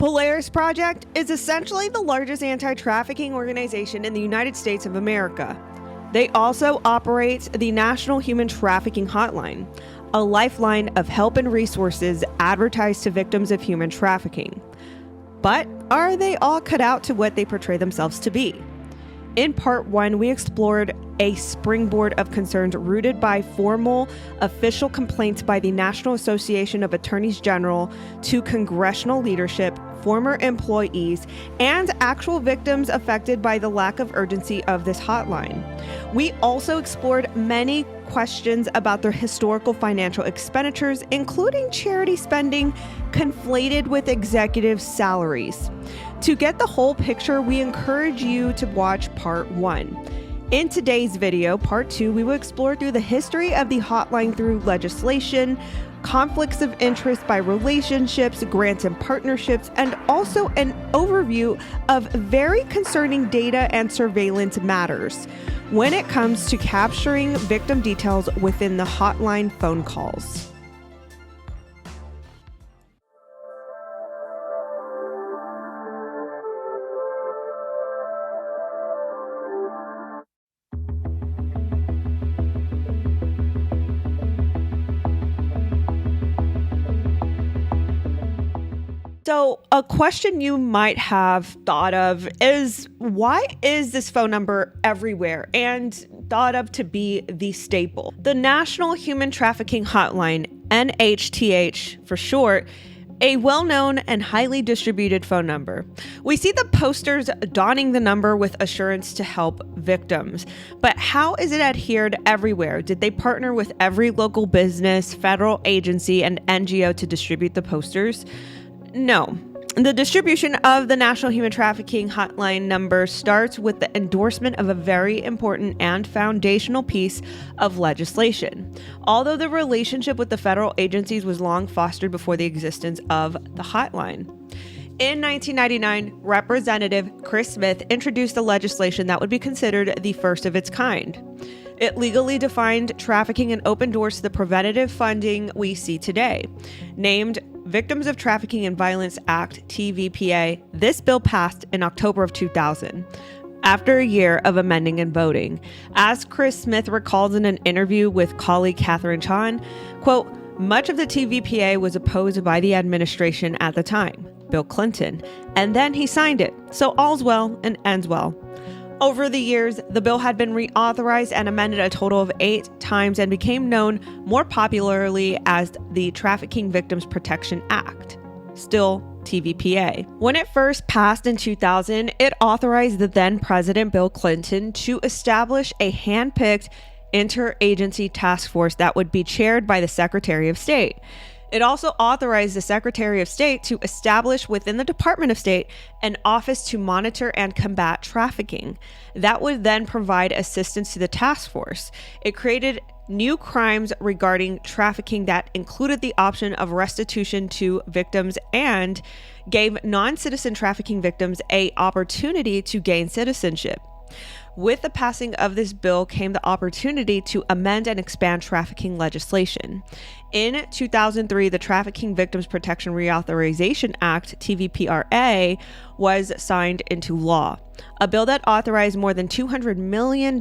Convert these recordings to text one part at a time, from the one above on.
Polaris Project is essentially the largest anti-trafficking organization in the United States of America. They also operate the National Human Trafficking Hotline, a lifeline of help and resources advertised to victims of human trafficking. But are they all cut out to what they portray themselves to be? In part 1, we explored a springboard of concerns rooted by formal official complaints by the National Association of Attorneys General to congressional leadership, former employees, and actual victims affected by the lack of urgency of this hotline. We also explored many questions about their historical financial expenditures, including charity spending conflated with executive salaries. To get the whole picture, we encourage you to watch part 1. In today's video, part 2, we will explore through the history of the hotline through legislation, conflicts of interest by relationships, grants and partnerships, and also an overview of very concerning data and surveillance matters when it comes to capturing victim details within the hotline phone calls. So a question you might have thought of is, why is this phone number everywhere and thought of to be the staple? The National Human Trafficking Hotline, NHTH for short, a well-known and highly distributed phone number. We see the posters donning the number with assurance to help victims. But how is it adhered everywhere? Did they partner with every local business, federal agency, and NGO to distribute the posters? No. The distribution of the National Human Trafficking Hotline number starts with the endorsement of a very important and foundational piece of legislation. Although the relationship with the federal agencies was long fostered before the existence of the hotline. In 1999, Representative Chris Smith introduced the legislation that would be considered the first of its kind. It legally defined trafficking and opened doors to the preventative funding we see today. Named Victims of Trafficking and Violence Act, TVPA, this bill passed in October of 2000, after a year of amending and voting. As Chris Smith recalls in an interview with colleague Catherine Chan, quote, much of the TVPA was opposed by the administration at the time, Bill Clinton, and then he signed it. So all's well and ends well. Over the years, the bill had been reauthorized and amended a total of 8 times and became known more popularly as the Trafficking Victims Protection Act, still TVPA. When it first passed in 2000, it authorized the then President Bill Clinton to establish a hand-picked interagency task force that would be chaired by the Secretary of State. It also authorized the Secretary of State to establish within the Department of State an office to monitor and combat trafficking. That would then provide assistance to the task force. It created new crimes regarding trafficking that included the option of restitution to victims and gave non-citizen trafficking victims an opportunity to gain citizenship. With the passing of this bill came the opportunity to amend and expand trafficking legislation. In 2003, the Trafficking Victims Protection Reauthorization Act, TVPRA, was signed into law. A bill that authorized more than $200 million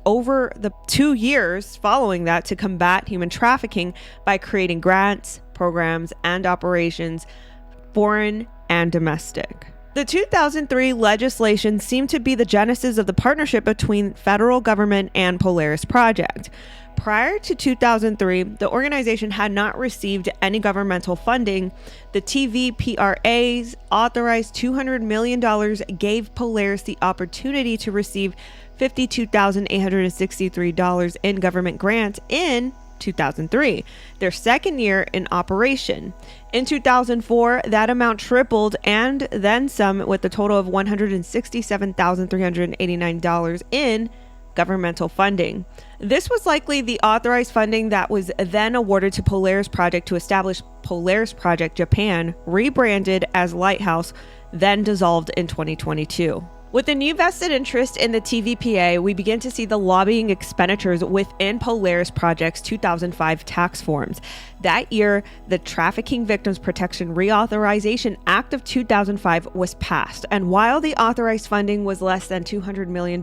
over the 2 years following that to combat human trafficking by creating grants, programs, and operations, foreign and domestic. The 2003 legislation seemed to be the genesis of the partnership between federal government and Polaris Project. Prior to 2003, the organization had not received any governmental funding. The TVPRA's authorized $200 million gave Polaris the opportunity to receive $52,863 in government grants in 2003, their second year in operation. In 2004, that amount tripled and then some, with a total of $167,389 in governmental funding. This was likely the authorized funding that was then awarded to Polaris Project to establish Polaris Project Japan, rebranded as Lighthouse, then dissolved in 2022. With a new vested interest in the TVPA, we begin to see the lobbying expenditures within Polaris Project's 2005 tax forms. That year, the Trafficking Victims Protection Reauthorization Act of 2005 was passed, and while the authorized funding was less than $200 million,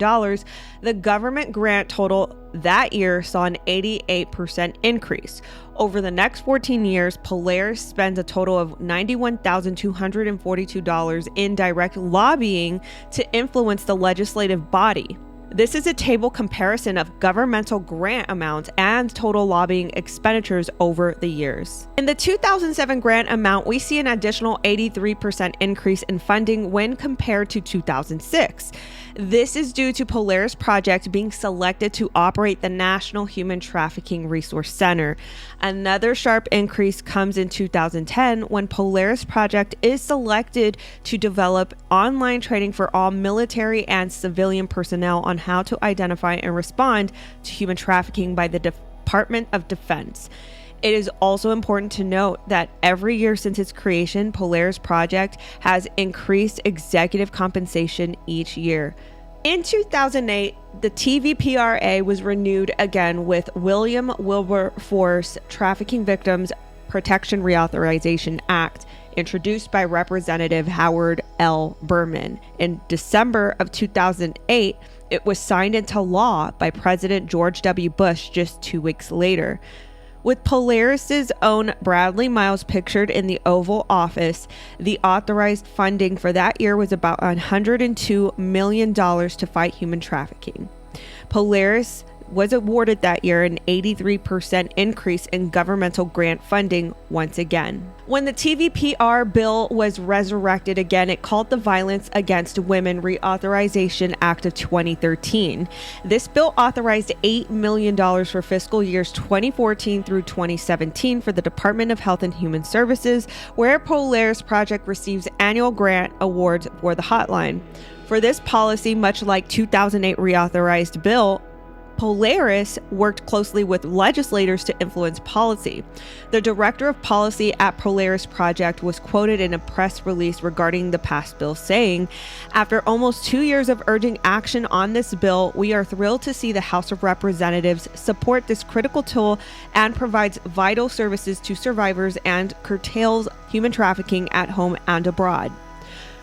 the government grant total that year saw an 88% increase. Over the next 14 years, Polaris spends a total of $91,242 in direct lobbying to influence the legislative body. This is a table comparison of governmental grant amounts and total lobbying expenditures over the years. In the 2007 grant amount, we see an additional 83% increase in funding when compared to 2006. This is due to Polaris Project being selected to operate the National Human Trafficking Resource Center. Another sharp increase comes in 2010 when Polaris Project is selected to develop online training for all military and civilian personnel on how to identify and respond to human trafficking by the Department of Defense. It is also important to note that every year since its creation, Polaris Project has increased executive compensation each year. In 2008, the TVPRA was renewed again with William Wilberforce Trafficking Victims Protection Reauthorization Act, introduced by Representative Howard L. Berman. In December of 2008, it was signed into law by President George W. Bush just 2 weeks later. With Polaris's own Bradley Miles pictured in the Oval Office, the authorized funding for that year was about $102 million to fight human trafficking. Polaris was awarded that year an 83% increase in governmental grant funding once again. When the TVPR bill was resurrected again, it called the Violence Against Women Reauthorization Act of 2013. This bill authorized $8 million for fiscal years 2014 through 2017 for the Department of Health and Human Services, where Polaris Project receives annual grant awards for the hotline. For this policy, much like 2008 reauthorized bill, Polaris worked closely with legislators to influence policy. The director of policy at Polaris Project was quoted in a press release regarding the passed bill saying, "After almost 2 years of urging action on this bill, we are thrilled to see the House of Representatives support this critical tool and provides vital services to survivors and curtails human trafficking at home and abroad."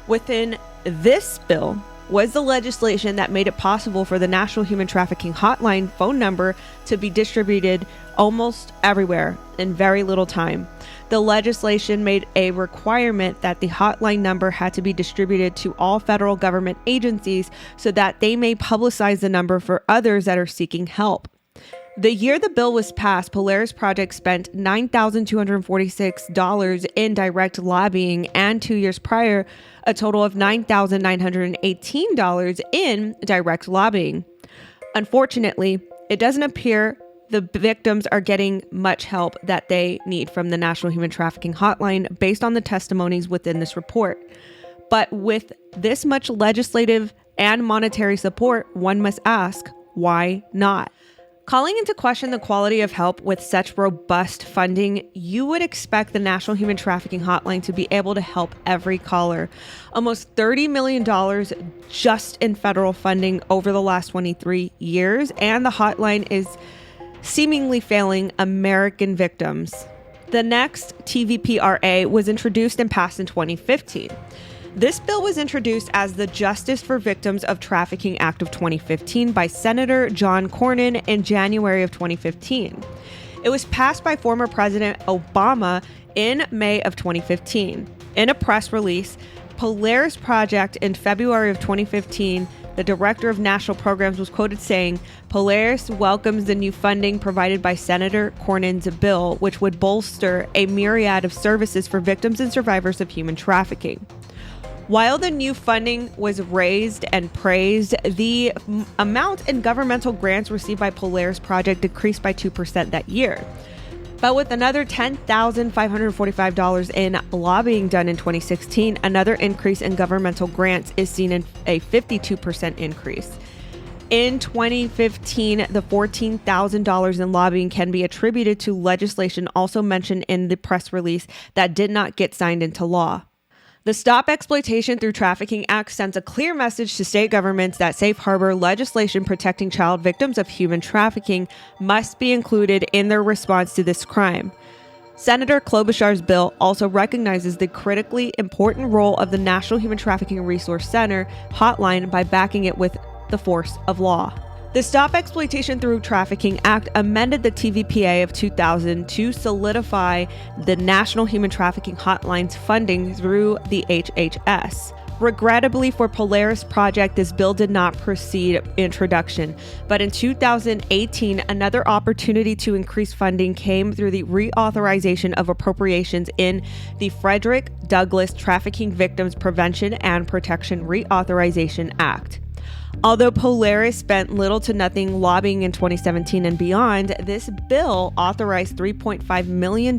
Within this bill was the legislation that made it possible for the National Human Trafficking Hotline phone number to be distributed almost everywhere in very little time. The legislation made a requirement that the hotline number had to be distributed to all federal government agencies so that they may publicize the number for others that are seeking help. The year the bill was passed, Polaris Project spent $9,246 in direct lobbying, and 2 years prior, a total of $9,918 in direct lobbying. Unfortunately, it doesn't appear the victims are getting much help that they need from the National Human Trafficking Hotline based on the testimonies within this report. But with this much legislative and monetary support, one must ask, why not? Calling into question the quality of help with such robust funding, you would expect the National Human Trafficking Hotline to be able to help every caller. Almost $30 million just in federal funding over the last 23 years, and the hotline is seemingly failing American victims. The next TVPRA was introduced and passed in 2015. This bill was introduced as the Justice for Victims of Trafficking Act of 2015 by Senator John Cornyn in January of 2015. It was passed by former President Obama in May of 2015. In a press release, Polaris Project in February of 2015, the Director of National Programs was quoted saying, "Polaris welcomes the new funding provided by Senator Cornyn's bill, which would bolster a myriad of services for victims and survivors of human trafficking." While the new funding was raised and praised, the amount in governmental grants received by Polaris Project decreased by 2% that year. But with another $10,545 in lobbying done in 2016, another increase in governmental grants is seen in a 52% increase. In 2015, the $14,000 in lobbying can be attributed to legislation also mentioned in the press release that did not get signed into law. The Stop Exploitation Through Trafficking Act sends a clear message to state governments that safe harbor legislation protecting child victims of human trafficking must be included in their response to this crime. Senator Klobuchar's bill also recognizes the critically important role of the National Human Trafficking Resource Center Hotline by backing it with the force of law. The Stop Exploitation Through Trafficking Act amended the TVPA of 2000 to solidify the National Human Trafficking Hotline's funding through the HHS. Regrettably for Polaris Project, this bill did not proceed introduction, but in 2018, another opportunity to increase funding came through the reauthorization of appropriations in the Frederick Douglass Trafficking Victims Prevention and Protection Reauthorization Act. Although Polaris spent little to nothing lobbying in 2017 and beyond, this bill authorized $3.5 million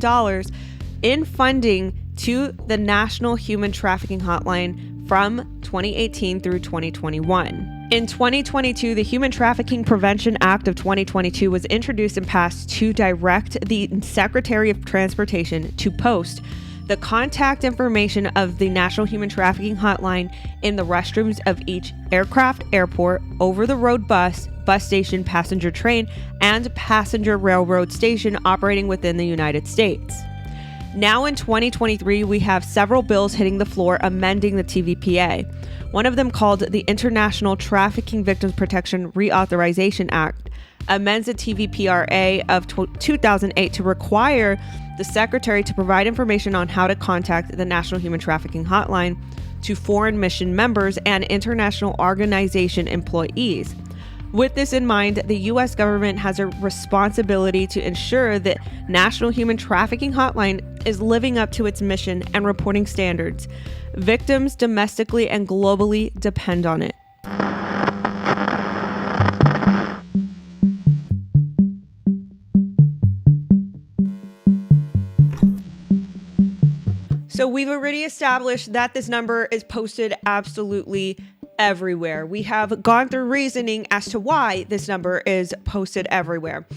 in funding to the National Human Trafficking Hotline from 2018 through 2021. In 2022, the Human Trafficking Prevention Act of 2022 was introduced and passed to direct the Secretary of Transportation to post the contact information of the National Human Trafficking Hotline in the restrooms of each aircraft, airport, over-the-road bus station, passenger train, and passenger railroad station operating within the United States. Now in 2023, we have several bills hitting the floor amending the TVPA. One of them, called the International Trafficking Victims Protection Reauthorization Act, amends the TVPRA of 2008 to require the Secretary to provide information on how to contact the National Human Trafficking Hotline to foreign mission members and international organization employees. With this in mind, the U.S. government has a responsibility to ensure that National Human Trafficking Hotline is living up to its mission and reporting standards. Victims domestically and globally depend on it. So we've already established that this number is posted absolutely everywhere. We have gone through reasoning as to why this number is posted everywhere.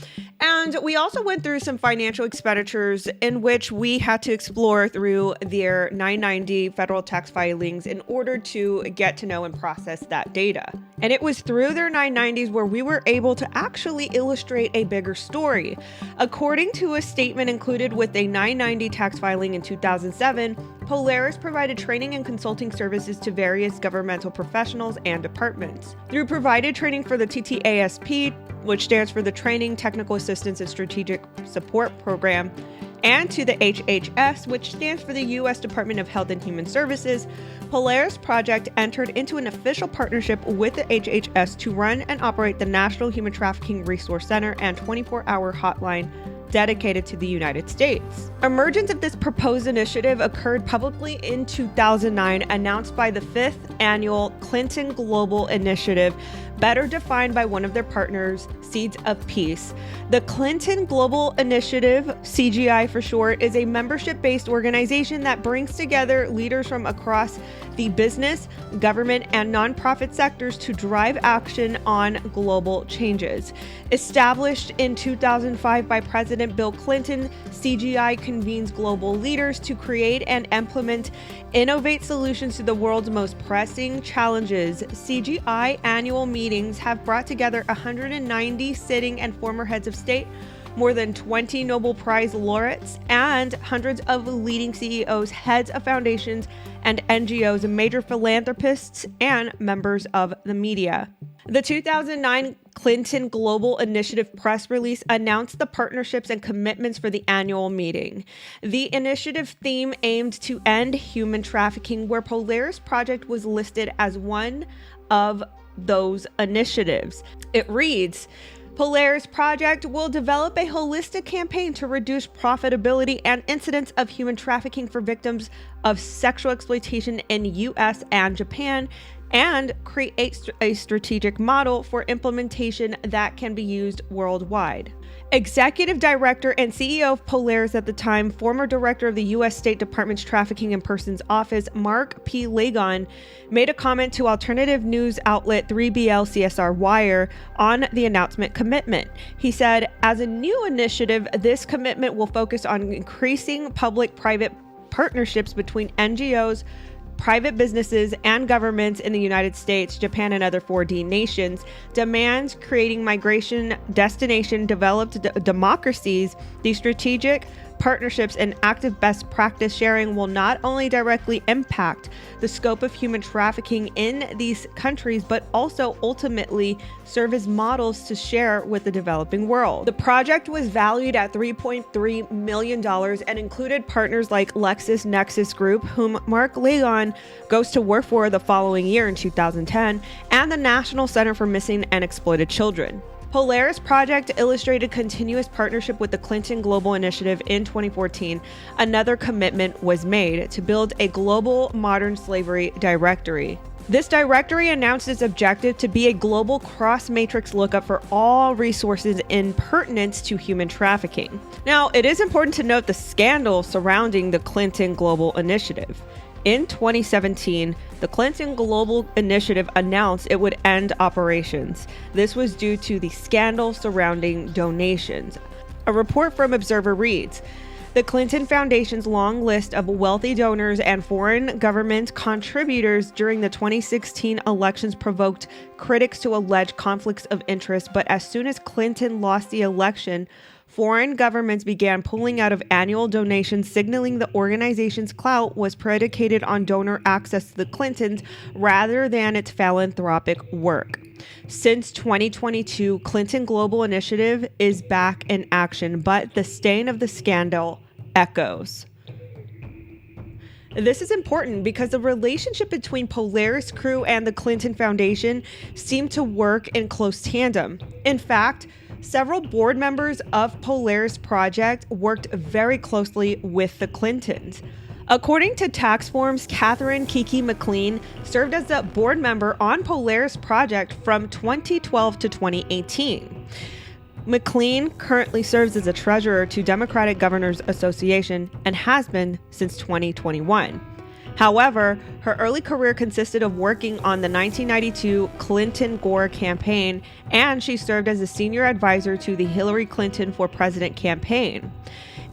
And we also went through some financial expenditures in which we had to explore through their 990 federal tax filings in order to get to know and process that data. And it was through their 990s where we were able to actually illustrate a bigger story. According to a statement included with a 990 tax filing in 2007, Polaris provided training and consulting services to various governmental professionals and departments. Through provided training for the TTASP, which stands for the Training, Technical Assistance, and Strategic Support Program, and to the HHS, which stands for the U.S. Department of Health and Human Services, Polaris Project entered into an official partnership with the HHS to run and operate the National Human Trafficking Resource Center and 24-hour hotline dedicated to the United States. Emergence of this proposed initiative occurred publicly in 2009, announced by the 5th Annual Clinton Global Initiative, better defined by one of their partners, Seeds of Peace. The Clinton Global Initiative, CGI for short, is a membership-based organization that brings together leaders from across the business, government, and nonprofit sectors to drive action on global changes. Established in 2005 by President Bill Clinton, CGI convenes global leaders to create and implement innovate solutions to the world's most pressing challenges. CGI annual meetings have brought together 190 sitting and former heads of state, more than 20 Nobel Prize laureates, and hundreds of leading CEOs, heads of foundations and NGOs, major philanthropists, and members of the media. The 2009 Clinton Global Initiative press release announced the partnerships and commitments for the annual meeting. The initiative theme aimed to end human trafficking, where Polaris Project was listed as one of those initiatives. It reads, Polaris Project will develop a holistic campaign to reduce profitability and incidents of human trafficking for victims of sexual exploitation in U.S. and Japan, and create a strategic model for implementation that can be used worldwide. Executive Director and CEO of Polaris at the time, former Director of the U.S. State Department's Trafficking in Persons Office, Mark P. Lagon, made a comment to alternative news outlet 3BL CSR Wire on the announcement commitment. He said, as a new initiative, this commitment will focus on increasing public-private partnerships between NGOs, private businesses and governments in the United States, Japan, and other 4D nations demand creating migration destination developed democracies. These strategic partnerships and active best practice sharing will not only directly impact the scope of human trafficking in these countries, but also ultimately serve as models to share with the developing world. The project was valued at $3.3 million and included partners like LexisNexis Group, whom Mark Legon goes to work for the following year in 2010, and the National Center for Missing and Exploited Children. Polaris Project illustrated continuous partnership with the Clinton Global Initiative in 2014. Another commitment was made to build a global modern slavery directory. This directory announced its objective to be a global cross-matrix lookup for all resources in pertinence to human trafficking. Now, it is important to note the scandal surrounding the Clinton Global Initiative. In 2017, the Clinton Global Initiative announced it would end operations. This was due to the scandal surrounding donations. A report from Observer reads, the Clinton Foundation's long list of wealthy donors and foreign government contributors during the 2016 elections provoked critics to allege conflicts of interest, but as soon as Clinton lost the election, foreign governments began pulling out of annual donations, signaling the organization's clout was predicated on donor access to the Clintons rather than its philanthropic work. Since 2022, Clinton Global Initiative is back in action, but the stain of the scandal echoes. This is important because the relationship between Polaris Crew and the Clinton Foundation seemed to work in close tandem. In fact, several board members of Polaris Project worked very closely with the Clintons. According to tax forms, Catherine Kiki McLean served as a board member on Polaris Project from 2012 to 2018. McLean currently serves as a treasurer to Democratic Governors Association and has been since 2021. However, her early career consisted of working on the 1992 Clinton-Gore campaign, and she served as a senior advisor to the Hillary Clinton for President campaign.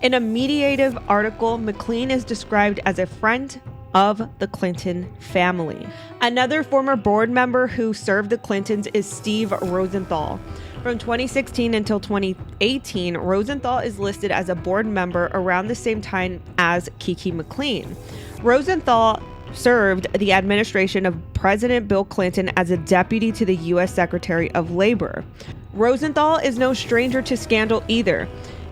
In a Mediative article, McLean is described as a friend of the Clinton family. Another former board member who served the Clintons is Steve Rosenthal. From 2016 until 2018, Rosenthal is listed as a board member around the same time as Kiki McLean. Rosenthal served the administration of President Bill Clinton as a deputy to the U.S. Secretary of Labor. Rosenthal is no stranger to scandal either.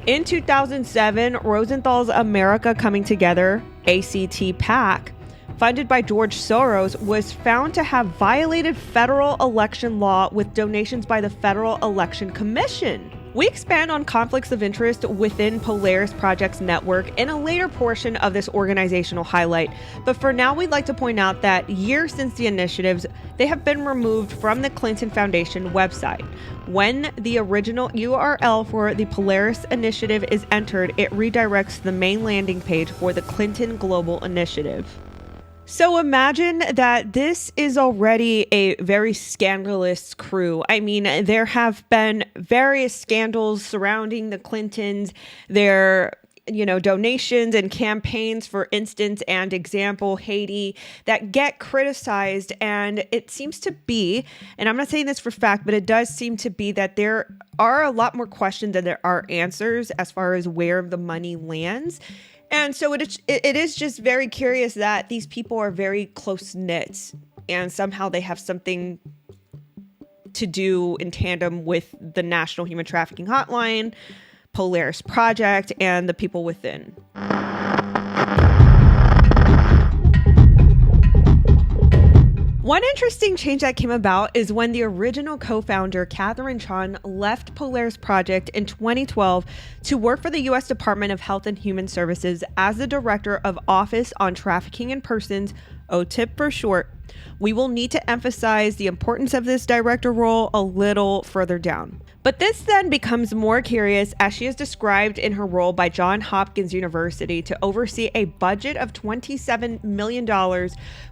In 2007, Rosenthal's America Coming Together, ACT PAC, funded by George Soros, was found to have violated federal election law with donations by the Federal Election Commission. We expand on conflicts of interest within Polaris Project's network in a later portion of this organizational highlight, but for now we'd like to point out that years since the initiatives, they have been removed from the Clinton Foundation website. When the original URL for the Polaris Initiative is entered, it redirects to the main landing page for the Clinton Global Initiative. So imagine that this is already a very scandalous crew. I mean, there have been various scandals surrounding the Clintons, their donations and campaigns, for instance, and example, Haiti, that get criticized. And it seems to be, and I'm not saying this for fact, but it does seem to be that there are a lot more questions than there are answers as far as where the money lands. And so it is just very curious that these people are very close-knit and somehow they have something to do in tandem with the National Human Trafficking Hotline, Polaris Project, and the people within. One interesting change that came about is when the original co-founder, Catherine Chon, left Polaris Project in 2012 to work for the U.S. Department of Health and Human Services as the Director of Office on Trafficking in Persons, OTIP for short. We will need to emphasize the importance of this director role a little further down. But this then becomes more curious as she is described in her role by Johns Hopkins University to oversee a budget of $27 million,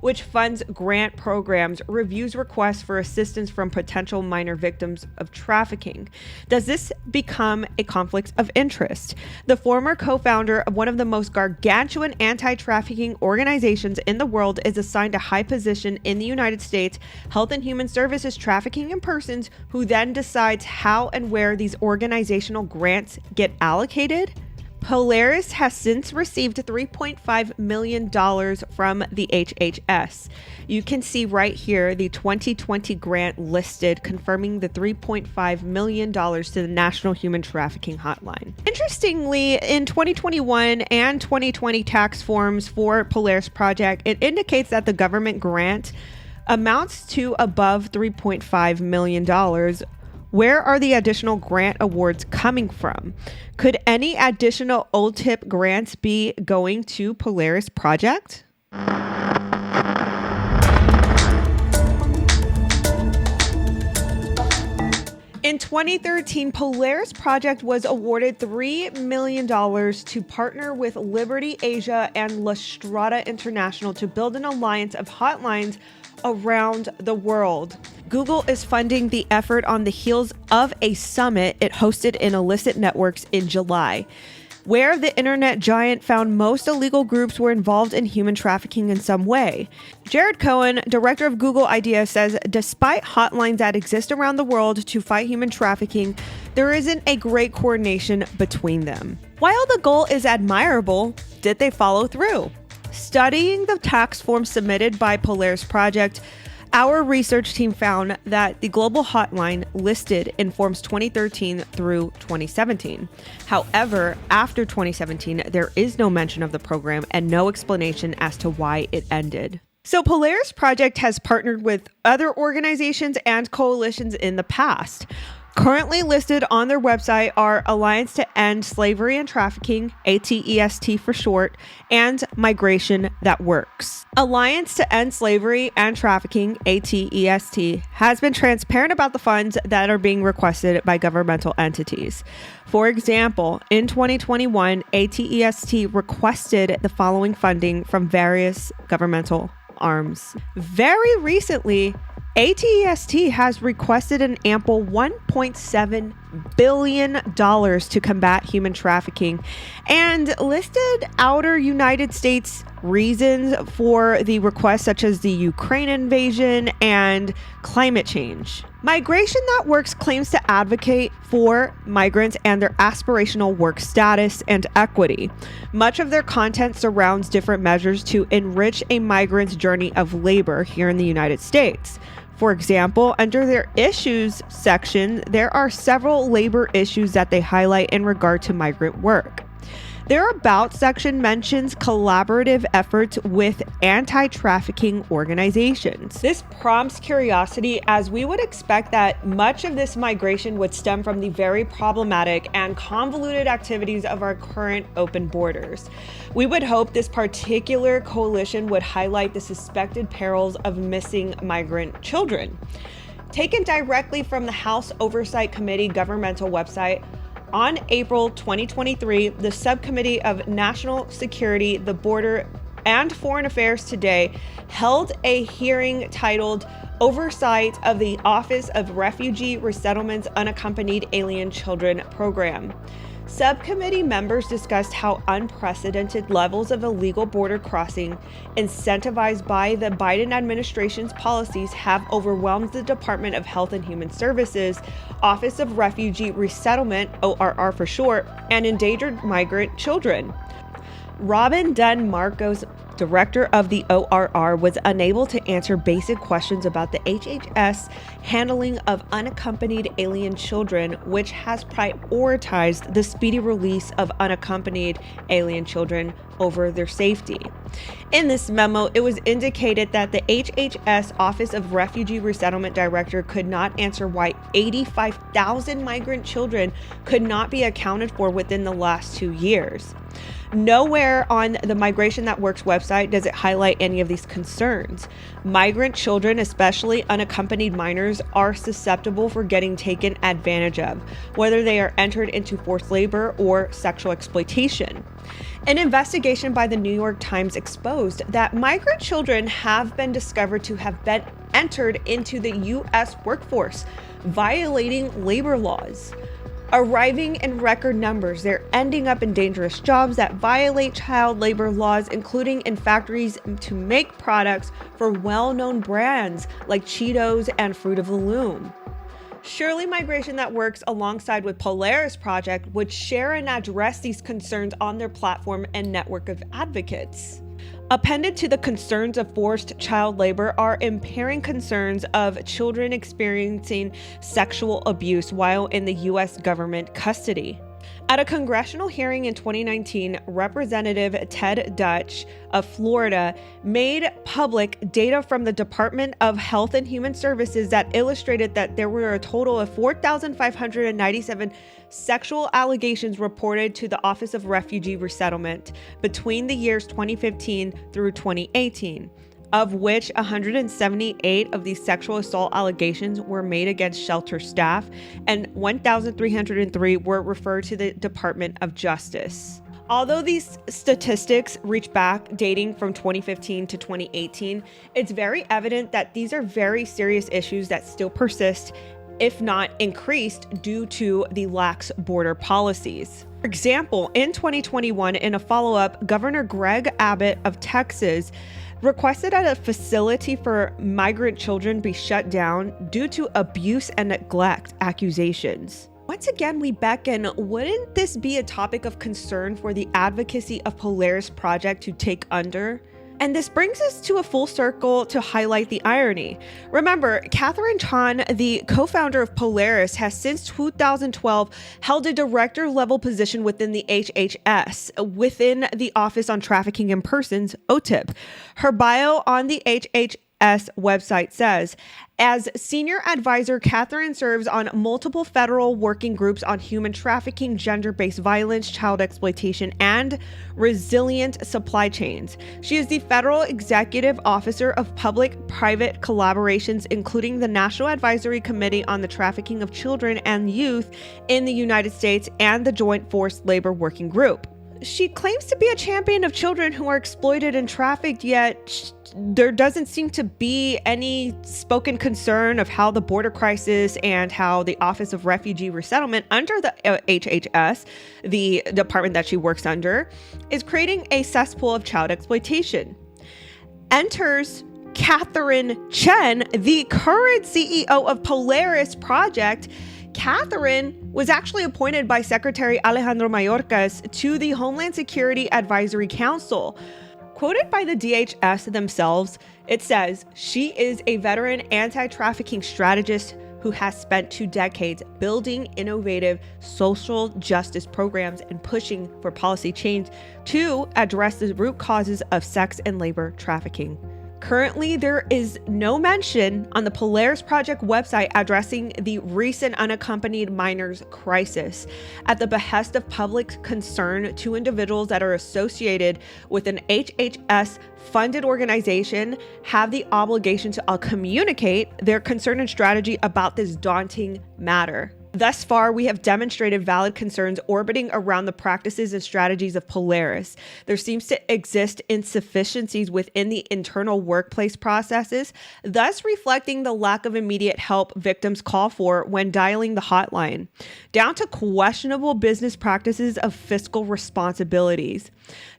which funds grant programs, reviews requests for assistance from potential minor victims of trafficking. Does this become a conflict of interest? The former co-founder of one of the most gargantuan anti-trafficking organizations in the world is assigned a high position in the United States Health and Human Services Trafficking in Persons, who then decides how and where these organizational grants get allocated. Polaris has since received $3.5 million from the HHS. You can see right here the 2020 grant listed, confirming the $3.5 million to the National Human Trafficking Hotline. Interestingly, in 2021 and 2020 tax forms for Polaris Project, it indicates that the government grant amounts to above $3.5 million. Where are the additional grant awards coming from? Could any additional OTIP grants be going to Polaris Project? In 2013, Polaris Project was awarded $3 million to partner with Liberty Asia and La Strada International to build an alliance of hotlines around the world. Google is funding the effort on the heels of a summit it hosted in illicit networks in July, where the internet giant found most illegal groups were involved in human trafficking in some way. Jared Cohen, director of Google IDEA, says despite hotlines that exist around the world to fight human trafficking, there isn't a great coordination between them. While the goal is admirable, did they follow through? Studying the tax forms submitted by Polaris Project, our research team found that the global hotline listed in forms 2013 through 2017. However, after 2017, there is no mention of the program and no explanation as to why it ended. So Polaris Project has partnered with other organizations and coalitions in the past. Currently listed on their website are Alliance to End Slavery and Trafficking, ATEST for short, and Migration That Works. Alliance to End Slavery and Trafficking, ATEST, has been transparent about the funds that are being requested by governmental entities. For example, in 2021, ATEST requested the following funding from various governmental arms. Very recently, ATEST has requested an ample $1.7 billion to combat human trafficking and listed outer United States reasons for the request, such as the Ukraine invasion and climate change. Migration That Works claims to advocate for migrants and their aspirational work status and equity. Much of their content surrounds different measures to enrich a migrant's journey of labor here in the United States. For example, under their issues section, there are several labor issues that they highlight in regard to migrant work. Their About section mentions collaborative efforts with anti-trafficking organizations. This prompts curiosity, as we would expect that much of this migration would stem from the very problematic and convoluted activities of our current open borders. We would hope this particular coalition would highlight the suspected perils of missing migrant children. Taken directly from the House Oversight Committee governmental website, on April 2023, the Subcommittee of National Security, the Border, and Foreign Affairs Today held a hearing titled Oversight of the Office of Refugee Resettlement's Unaccompanied Alien Children Program. Subcommittee members discussed how unprecedented levels of illegal border crossing, incentivized by the Biden administration's policies, have overwhelmed the Department of Health and Human Services, Office of Refugee Resettlement, ORR for short, and endangered migrant children. Robin Dunn Marcos, director of the ORR, was unable to answer basic questions about the HHS handling of unaccompanied alien children, which has prioritized the speedy release of unaccompanied alien children over their safety. In this memo, it was indicated that the HHS Office of Refugee Resettlement Director could not answer why 85,000 migrant children could not be accounted for within the last 2 years. Nowhere on the Migration That Works website does it highlight any of these concerns. Migrant children, especially unaccompanied minors, are susceptible for getting taken advantage of, whether they are entered into forced labor or sexual exploitation. An investigation by the New York Times exposed that migrant children have been discovered to have been entered into the U.S. workforce, violating labor laws. Arriving in record numbers, they're ending up in dangerous jobs that violate child labor laws, including in factories to make products for well-known brands like Cheetos and Fruit of the Loom. Surely Migration That Works, alongside with Polaris Project, would share and address these concerns on their platform and network of advocates. Appended to the concerns of forced child labor are impairing concerns of children experiencing sexual abuse while in the U.S. government custody. At a congressional hearing in 2019, Representative Ted Deutsch of Florida made public data from the Department of Health and Human Services that illustrated that there were a total of 4,597 sexual allegations reported to the Office of Refugee Resettlement between the years 2015 through 2018. Of which 178 of these sexual assault allegations were made against shelter staff, and 1,303 were referred to the Department of Justice. Although these statistics reach back dating from 2015 to 2018, it's very evident that these are very serious issues that still persist, if not increased, due to the lax border policies. For example, in 2021, in a follow-up, Governor Greg Abbott of Texas requested that a facility for migrant children be shut down due to abuse and neglect accusations. Once again, we beckon, wouldn't this be a topic of concern for the advocacy of Polaris Project to take under? And this brings us to a full circle to highlight the irony. Remember, Catherine Chan, the co-founder of Polaris, has since 2012 held a director-level position within the HHS, within the Office on Trafficking in Persons, OTIP. Her bio on the HHS website says, as senior advisor, Catherine serves on multiple federal working groups on human trafficking, gender-based violence, child exploitation, and resilient supply chains. She is the federal executive officer of public-private collaborations, including the National Advisory Committee on the Trafficking of Children and Youth in the United States and the Joint Forced Labor Working Group. She claims to be a champion of children who are exploited and trafficked, yet there doesn't seem to be any spoken concern of how the border crisis and how the Office of Refugee Resettlement under the HHS, the department that she works under, is creating a cesspool of child exploitation. Enters Catherine Chen, the current CEO of Polaris Project. Catherine was actually appointed by Secretary Alejandro Mayorkas to the Homeland Security Advisory Council. Quoted by the DHS themselves, it says, she is a veteran anti-trafficking strategist who has spent 2 decades building innovative social justice programs and pushing for policy change to address the root causes of sex and labor trafficking. Currently, there is no mention on the Polaris Project website addressing the recent unaccompanied minors crisis. At the behest of public concern, 2 individuals that are associated with an HHS-funded organization have the obligation to communicate their concern and strategy about this daunting matter. Thus far, we have demonstrated valid concerns orbiting around the practices and strategies of Polaris. There seems to exist insufficiencies within the internal workplace processes, thus reflecting the lack of immediate help victims call for when dialing the hotline, down to questionable business practices of fiscal responsibilities.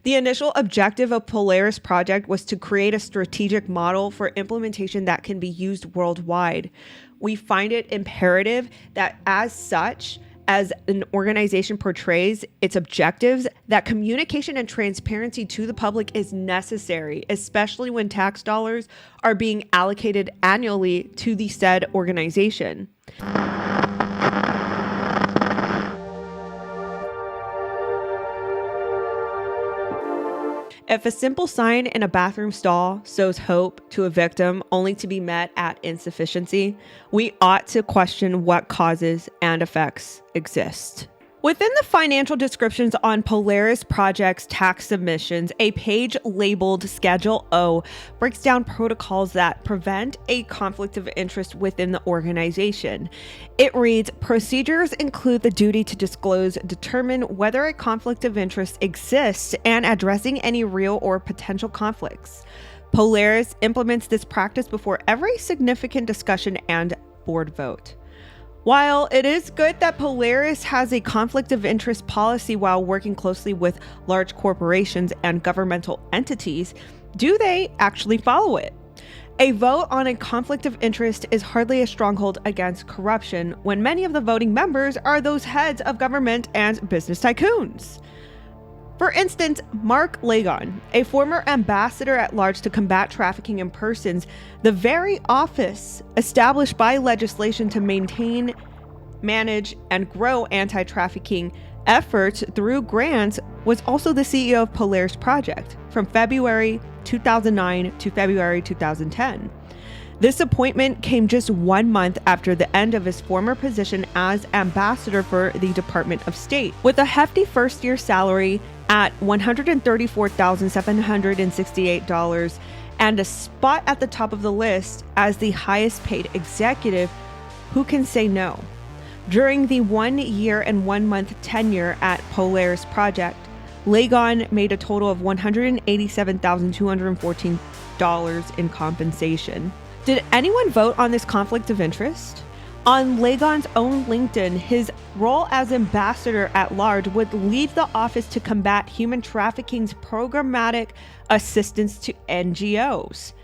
The initial objective of Polaris Project was to create a strategic model for implementation that can be used worldwide. We find it imperative that as such, as an organization portrays its objectives, that communication and transparency to the public is necessary, especially when tax dollars are being allocated annually to the said organization. If a simple sign in a bathroom stall sows hope to a victim only to be met at insufficiency, we ought to question what causes and effects exist. Within the financial descriptions on Polaris Project's tax submissions, a page labeled Schedule O breaks down protocols that prevent a conflict of interest within the organization. It reads, procedures include the duty to disclose, determine whether a conflict of interest exists, and addressing any real or potential conflicts. Polaris implements this practice before every significant discussion and board vote. While it is good that Polaris has a conflict of interest policy while working closely with large corporations and governmental entities, do they actually follow it? A vote on a conflict of interest is hardly a stronghold against corruption when many of the voting members are those heads of government and business tycoons. For instance, Mark 𝘱𝘏𝘮, a former ambassador at large to combat trafficking in persons, the very office established by legislation to maintain, manage, and grow anti-trafficking efforts through grants, was also the CEO of Polaris Project from February 2009 to February 2010. This appointment came just 1 month after the end of his former position as ambassador for the Department of State. With a hefty first-year salary at $134,768 and a spot at the top of the list as the highest paid executive, who can say no? During the 1 year and 1 month tenure at Polaris Project, 𝘱𝘏𝘮 made a total of $187,214 in compensation. Did anyone vote on this conflict of interest? On 𝘱𝘏𝘮's own LinkedIn, his role as ambassador at large would leave the office to combat human trafficking's programmatic assistance to NGOs.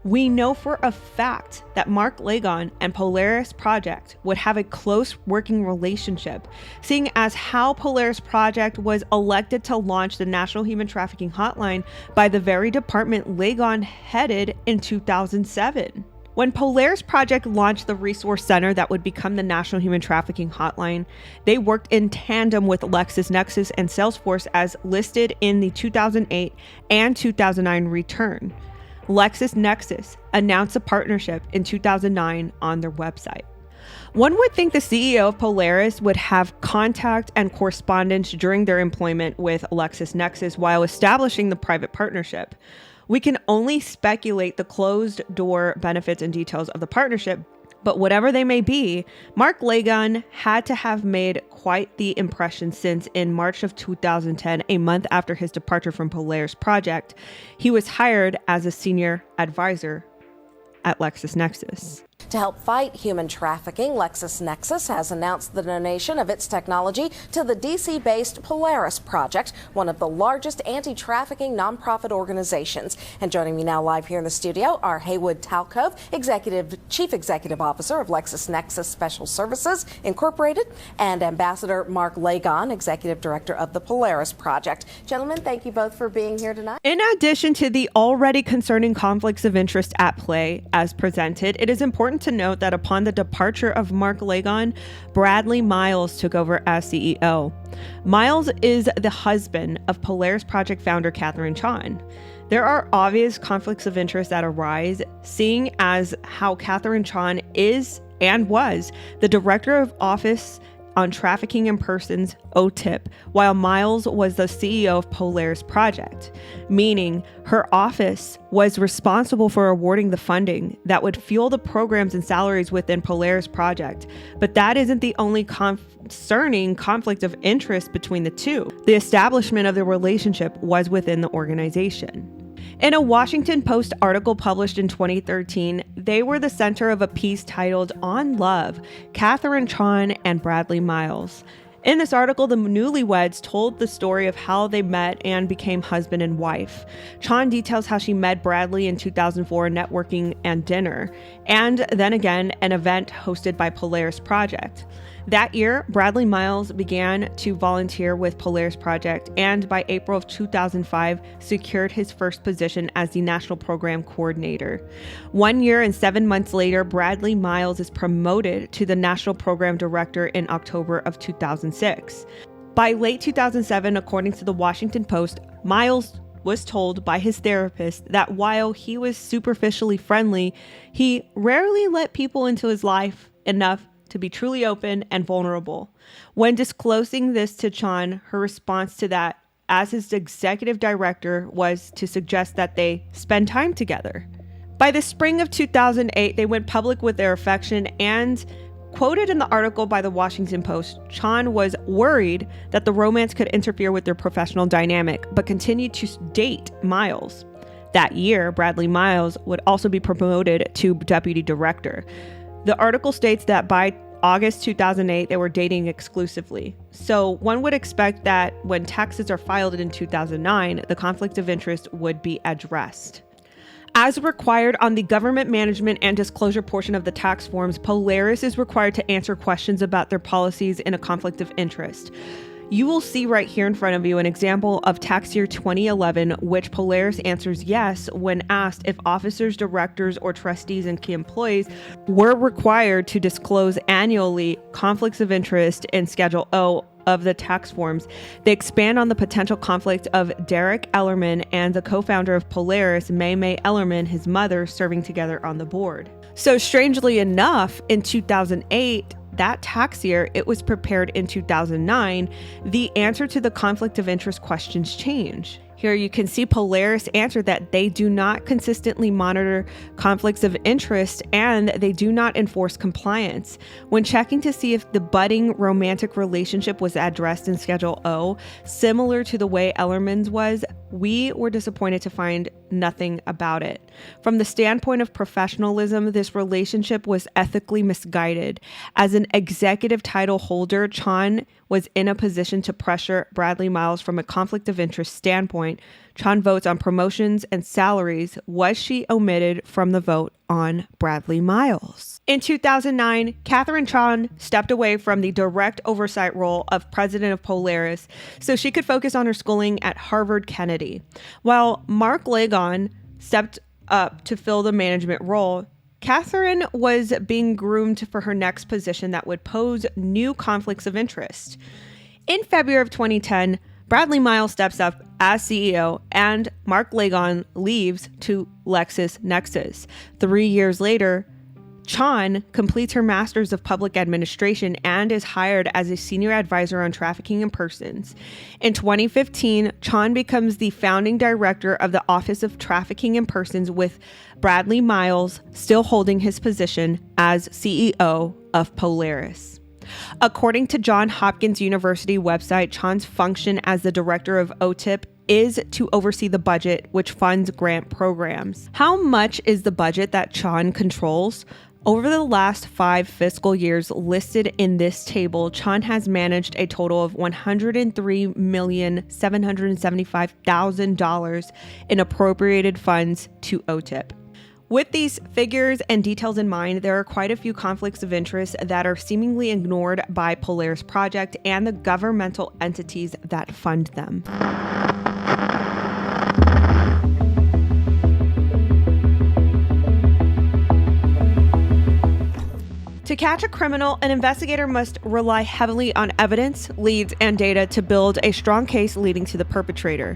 We know for a fact that Mark 𝘱𝘏𝘮 and Polaris Project would have a close working relationship, seeing as how Polaris Project was elected to launch the National Human Trafficking Hotline by the very department 𝘱𝘏𝘮 headed in 2007. When Polaris Project launched the resource center that would become the National Human Trafficking Hotline, they worked in tandem with LexisNexis and Salesforce as listed in the 2008 and 2009 return. LexisNexis announced a partnership in 2009 on their website. One would think the CEO of Polaris would have contact and correspondence during their employment with LexisNexis while establishing the private partnership. We can only speculate the closed-door benefits and details of the partnership, but whatever they may be, Mark 𝘱𝘏𝘮 had to have made quite the impression since in March of 2010, a month after his departure from Polaris Project, he was hired as a senior advisor at LexisNexis. To help fight human trafficking, LexisNexis has announced the donation of its technology to the DC-based Polaris Project, one of the largest anti-trafficking nonprofit organizations. And joining me now live here in the studio are Haywood Talcove, Chief Executive Officer of LexisNexis Special Services Incorporated, and Ambassador Mark 𝘱𝘏𝘮, Executive Director of the Polaris Project. Gentlemen, thank you both for being here tonight. In addition to the already concerning conflicts of interest at play as presented, it is important to note that upon the departure of Mark 𝘱𝘏𝘮, Bradley Miles took over as CEO. Miles is the husband of Polaris Project founder Catherine Chon. There are obvious conflicts of interest that arise, seeing as how Catherine Chon is and was the Director of Office on Trafficking in Persons, OTIP, while Miles was the CEO of Polaris Project, meaning her office was responsible for awarding the funding that would fuel the programs and salaries within Polaris Project. But that isn't the only concerning conflict of interest between the two. The establishment of the relationship was within the organization. In a Washington Post article published in 2013, they were the center of a piece titled On Love, Catherine Chon and Bradley Miles. In this article, the newlyweds told the story of how they met and became husband and wife. Chon details how she met Bradley in 2004 networking and dinner, and then again an event hosted by Polaris Project. That year, Bradley Miles began to volunteer with Polaris Project and by April of 2005 secured his first position as the National Program Coordinator. 1 year and 7 months later, Bradley Miles is promoted to the National Program Director in October of 2006. By late 2007, according to the Washington Post, Miles was told by his therapist that while he was superficially friendly, he rarely let people into his life enough to be truly open and vulnerable. When disclosing this to Chen, her response to that, as his executive director, was to suggest that they spend time together. By the spring of 2008, they went public with their affection, and quoted in the article by the Washington Post, Chen was worried that the romance could interfere with their professional dynamic, but continued to date Miles. That year, Bradley Miles would also be promoted to deputy director. The article states that by August 2008, they were dating exclusively. So one would expect that when taxes are filed in 2009, the conflict of interest would be addressed. As required on the government management and disclosure portion of the tax forms, Polaris is required to answer questions about their policies in a conflict of interest. You will see right here in front of you an example of tax year 2011, which Polaris answers yes when asked if officers, directors, or trustees and key employees were required to disclose annually conflicts of interest in Schedule O of the tax forms. They expand on the potential conflict of Derek Ellerman and the co-founder of Polaris, 𝘰𝘬𝘦 Ellerman, his mother, serving together on the board. So strangely enough, in 2008, that tax year, it was prepared in 2009, the answer to the conflict of interest questions change. Here you can see Polaris answered that they do not consistently monitor conflicts of interest and they do not enforce compliance. When checking to see if the budding romantic relationship was addressed in Schedule O, similar to the way Ellerman's was, we were disappointed to find nothing about it. From the standpoint of professionalism, this relationship was ethically misguided. As an executive title holder, Chen was in a position to pressure Bradley Miles from a conflict of interest standpoint. Chen votes on promotions and salaries. Was she omitted from the vote on Bradley Miles? In 2009, Catherine Chen stepped away from the direct oversight role of president of Polaris so she could focus on her schooling at Harvard Kennedy. While Mark Lagon stepped up to fill the management role, Catherine was being groomed for her next position that would pose new conflicts of interest. In February of 2010, Bradley Miles steps up as CEO and Mark Lagon leaves to LexisNexis. 3 years later, Chen completes her Master's of Public Administration and is hired as a senior advisor on trafficking in persons. In 2015, Chen becomes the founding director of the Office of Trafficking in Persons, with Bradley Miles still holding his position as CEO of Polaris. According to Johns Hopkins University website, Chen's function as the director of OTIP is to oversee the budget, which funds grant programs. How much is the budget that Chen controls? Over the last 5 fiscal years listed in this table, Chen has managed a total of $103,775,000 in appropriated funds to OTIP. With these figures and details in mind, there are quite a few conflicts of interest that are seemingly ignored by Polaris Project and the governmental entities that fund them. To catch a criminal, an investigator must rely heavily on evidence, leads, and data to build a strong case leading to the perpetrator.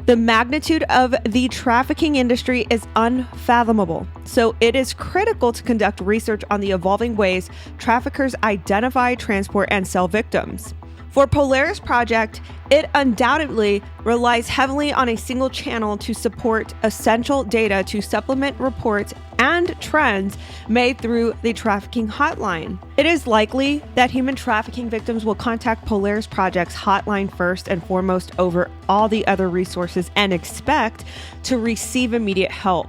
The magnitude of the trafficking industry is unfathomable, so it is critical to conduct research on the evolving ways traffickers identify, transport, and sell victims. For Polaris Project, it undoubtedly relies heavily on a single channel to support essential data to supplement reports and trends made through the trafficking hotline. It is likely that human trafficking victims will contact Polaris Project's hotline first and foremost over all the other resources and expect to receive immediate help.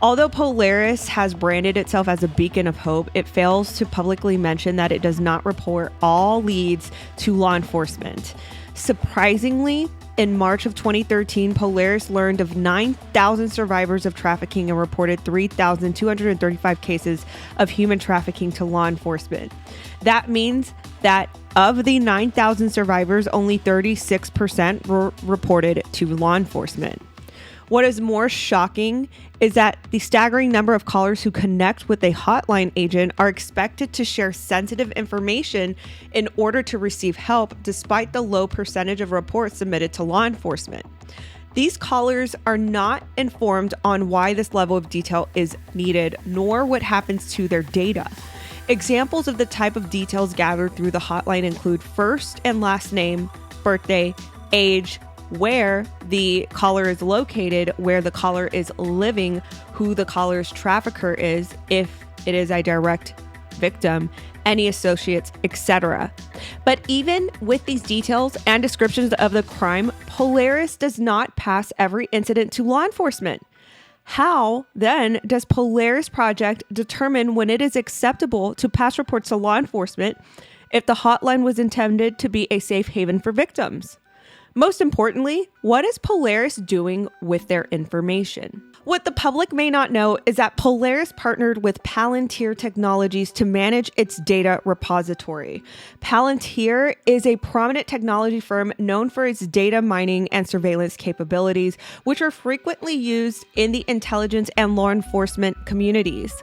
Although Polaris has branded itself as a beacon of hope, it fails to publicly mention that it does not report all leads to law enforcement. Surprisingly, in March of 2013, Polaris learned of 9,000 survivors of trafficking and reported 3,235 cases of human trafficking to law enforcement. That means that of the 9,000 survivors, only 36% were reported to law enforcement. What is more shocking is that the staggering number of callers who connect with a hotline agent are expected to share sensitive information in order to receive help, despite the low percentage of reports submitted to law enforcement. These callers are not informed on why this level of detail is needed, nor what happens to their data. Examples of the type of details gathered through the hotline include first and last name, birthday, age, where the caller is located, where the caller is living, who the caller's trafficker is, if it is a direct victim, any associates, etc. But even with these details and descriptions of the crime, Polaris does not pass every incident to law enforcement. How, then, does Polaris Project determine when it is acceptable to pass reports to law enforcement if the hotline was intended to be a safe haven for victims? Most importantly, what is Polaris doing with their information? What the public may not know is that Polaris partnered with Palantir Technologies to manage its data repository. Palantir is a prominent technology firm known for its data mining and surveillance capabilities, which are frequently used in the intelligence and law enforcement communities.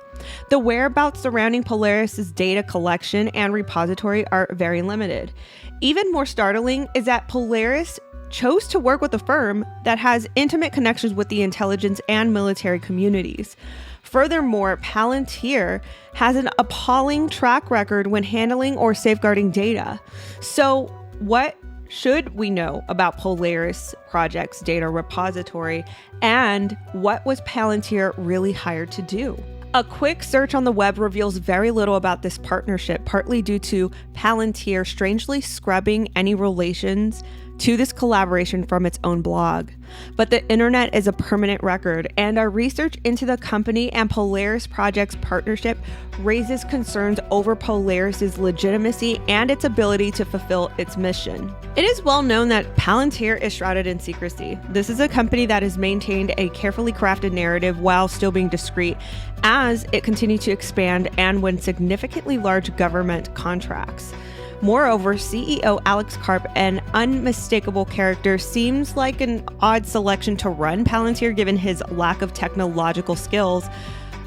The whereabouts surrounding Polaris's data collection and repository are very limited. Even more startling is that Polaris chose to work with a firm that has intimate connections with the intelligence and military communities. Furthermore, Palantir has an appalling track record when handling or safeguarding data. So, what should we know about Polaris Project's data repository, and what was Palantir really hired to do? A quick search on the web reveals very little about this partnership, partly due to Palantir strangely scrubbing any relations to this collaboration from its own blog. But the internet is a permanent record, and our research into the company and Polaris Project's partnership raises concerns over Polaris's legitimacy and its ability to fulfill its mission. It is well known that Palantir is shrouded in secrecy. This is a company that has maintained a carefully crafted narrative while still being discreet as it continued to expand and win significantly large government contracts. Moreover, CEO Alex Karp, an unmistakable character, seems like an odd selection to run Palantir given his lack of technological skills.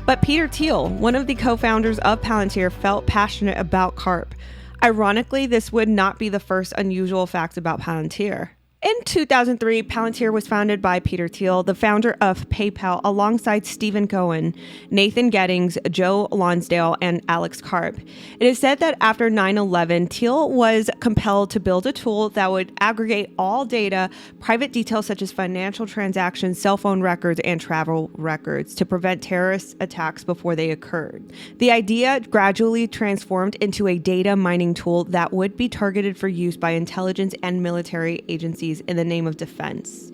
But Peter Thiel, one of the co-founders of Palantir, felt passionate about Karp. Ironically, this would not be the first unusual fact about Palantir. In 2003, Palantir was founded by Peter Thiel, the founder of PayPal, alongside Stephen Cohen, Nathan Gettings, Joe Lonsdale, and Alex Karp. It is said that after 9/11, Thiel was compelled to build a tool that would aggregate all data, private details such as financial transactions, cell phone records, and travel records to prevent terrorist attacks before they occurred. The idea gradually transformed into a data mining tool that would be targeted for use by intelligence and military agencies in the name of defense.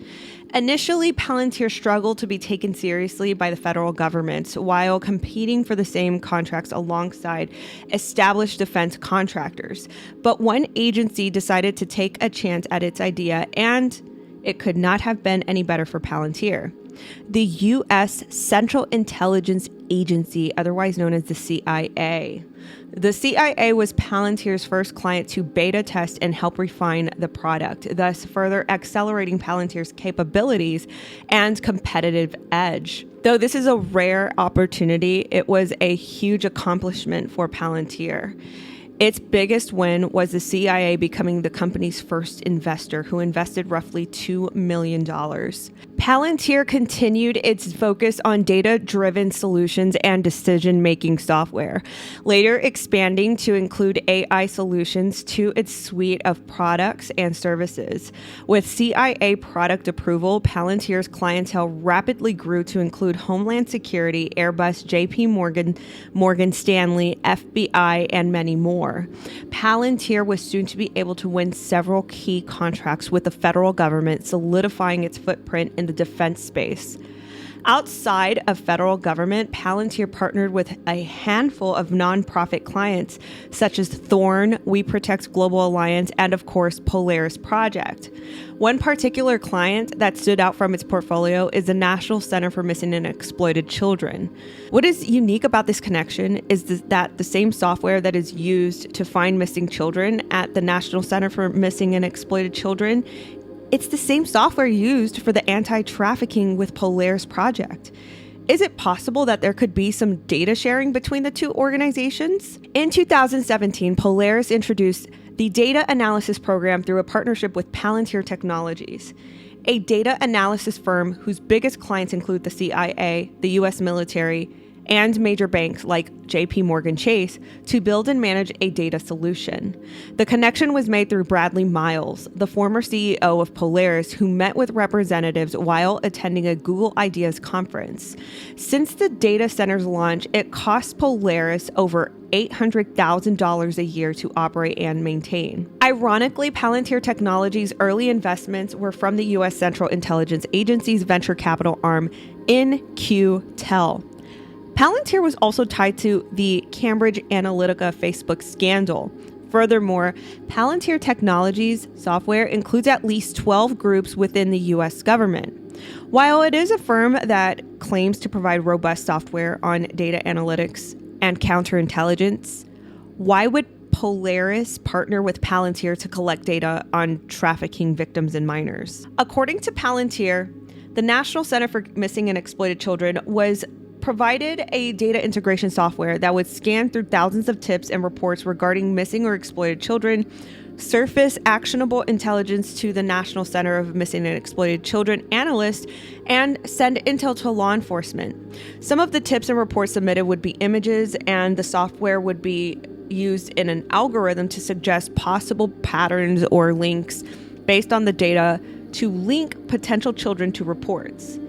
Initially, Palantir struggled to be taken seriously by the federal government while competing for the same contracts alongside established defense contractors. But one agency decided to take a chance at its idea, and it could not have been any better for Palantir. The U.S. Central Intelligence Agency, otherwise known as the CIA. The CIA was Palantir's first client to beta test and help refine the product, thus further accelerating Palantir's capabilities and competitive edge. Though this is a rare opportunity, it was a huge accomplishment for Palantir. Its biggest win was the CIA becoming the company's first investor, who invested roughly $2 million. Palantir continued its focus on data-driven solutions and decision-making software, later expanding to include AI solutions to its suite of products and services. With CIA product approval, Palantir's clientele rapidly grew to include Homeland Security, Airbus, JP Morgan, Morgan Stanley, FBI, and many more. Palantir was soon to be able to win several key contracts with the federal government, solidifying its footprint in the defense space. Outside of federal government, Palantir partnered with a handful of nonprofit clients, such as Thorn, We Protect Global Alliance, and of course, Polaris Project. One particular client that stood out from its portfolio is the National Center for Missing and Exploited Children. What is unique about this connection is that the same software that is used to find missing children at the National Center for Missing and Exploited Children, it's the same software used for the anti-trafficking with Polaris Project. Is it possible that there could be some data sharing between the two organizations? In 2017, Polaris introduced the Data Analysis Program through a partnership with Palantir Technologies, a data analysis firm whose biggest clients include the CIA, the U.S. military, and major banks like JP Chase to build and manage a data solution. The connection was made through Bradley Miles, the former CEO of Polaris, who met with representatives while attending a Google Ideas conference. Since the data center's launch, it cost Polaris over $800,000 a year to operate and maintain. Ironically, Palantir Technologies' early investments were from the U.S. Central Intelligence Agency's venture capital arm, In-Q-Tel. Palantir was also tied to the Cambridge Analytica Facebook scandal. Furthermore, Palantir Technologies software includes at least 12 groups within the U.S. government. While it is a firm that claims to provide robust software on data analytics and counterintelligence, why would Polaris partner with Palantir to collect data on trafficking victims and minors? According to Palantir, the National Center for Missing and Exploited Children was provided a data integration software that would scan through thousands of tips and reports regarding missing or exploited children, surface actionable intelligence to the National Center of Missing and Exploited Children analysts, and send intel to law enforcement. Some of the tips and reports submitted would be images, and the software would be used in an algorithm to suggest possible patterns or links based on the data to link potential children to reports.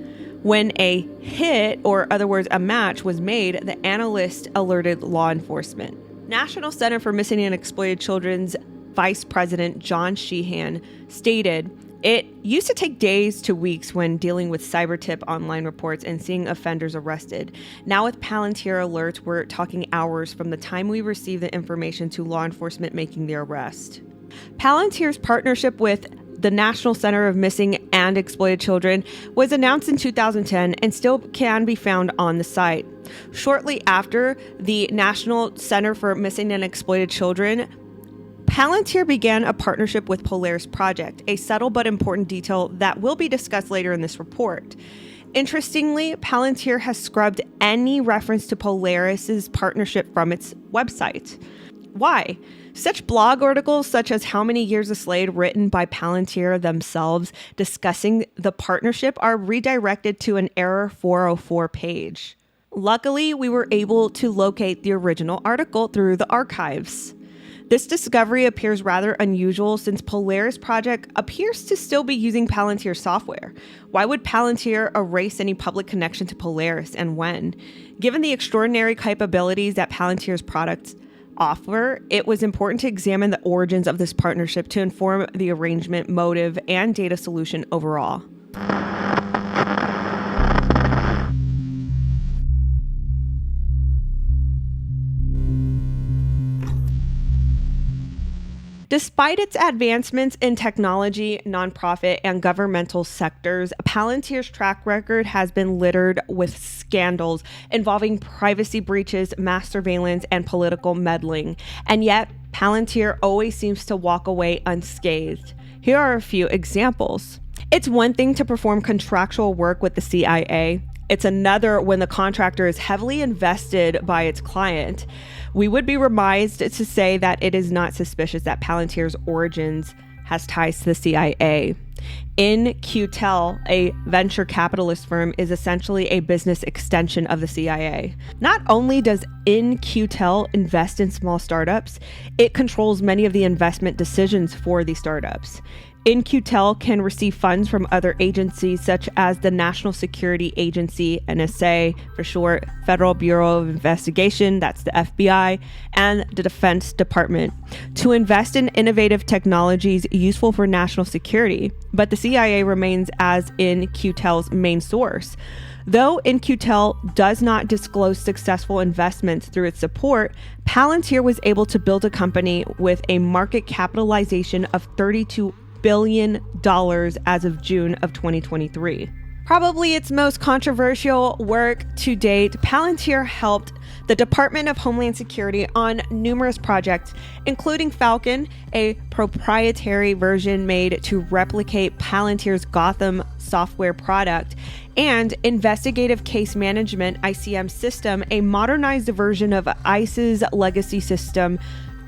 When a hit, or other words, a match, was made, the analyst alerted law enforcement. National Center for Missing and Exploited Children's Vice President John Sheehan stated, "It used to take days to weeks when dealing with cyber tip online reports and seeing offenders arrested. Now with Palantir alerts, we're talking hours from the time we receive the information to law enforcement making the arrest." Palantir's partnership with the National Center of Missing and Exploited Children was announced in 2010 and still can be found on the site. Shortly after the National Center for Missing and Exploited Children, Palantir began a partnership with Polaris Project, a subtle but important detail that will be discussed later in this report. Interestingly, Palantir has scrubbed any reference to Polaris's partnership from its website. Why? Such blog articles such as How Many Years a Slave, written by Palantir themselves discussing the partnership, are redirected to an Error 404 page. Luckily, we were able to locate the original article through the archives. This discovery appears rather unusual since Polaris Project appears to still be using Palantir software. Why would Palantir erase any public connection to Polaris, and when? Given the extraordinary capabilities that Palantir's products offer, it was important to examine the origins of this partnership to inform the arrangement, motive, and data solution overall. Despite its advancements in technology, nonprofit, and governmental sectors, Palantir's track record has been littered with scandals involving privacy breaches, mass surveillance, and political meddling. And yet, Palantir always seems to walk away unscathed. Here are a few examples. It's one thing to perform contractual work with the CIA. It's another when the contractor is heavily invested by its client. We would be remiss to say that it is not suspicious that Palantir's origins has ties to the CIA. In-Q-Tel, a venture capitalist firm, is essentially a business extension of the CIA. Not only does In-Q-Tel invest in small startups, it controls many of the investment decisions for these startups. In-Q-Tel can receive funds from other agencies such as the National Security Agency, NSA for short, Federal Bureau of Investigation, that's the FBI, and the Defense Department, to invest in innovative technologies useful for national security. But the CIA remains as In-Q-Tel's main source. Though In-Q-Tel does not disclose successful investments through its support, Palantir was able to build a company with a market capitalization of $32 billion as of June of 2023. Probably its most controversial work to date, Palantir helped the Department of Homeland Security on numerous projects, including Falcon, a proprietary version made to replicate Palantir's Gotham software product, and Investigative Case Management, ICM system, a modernized version of ICE's legacy system,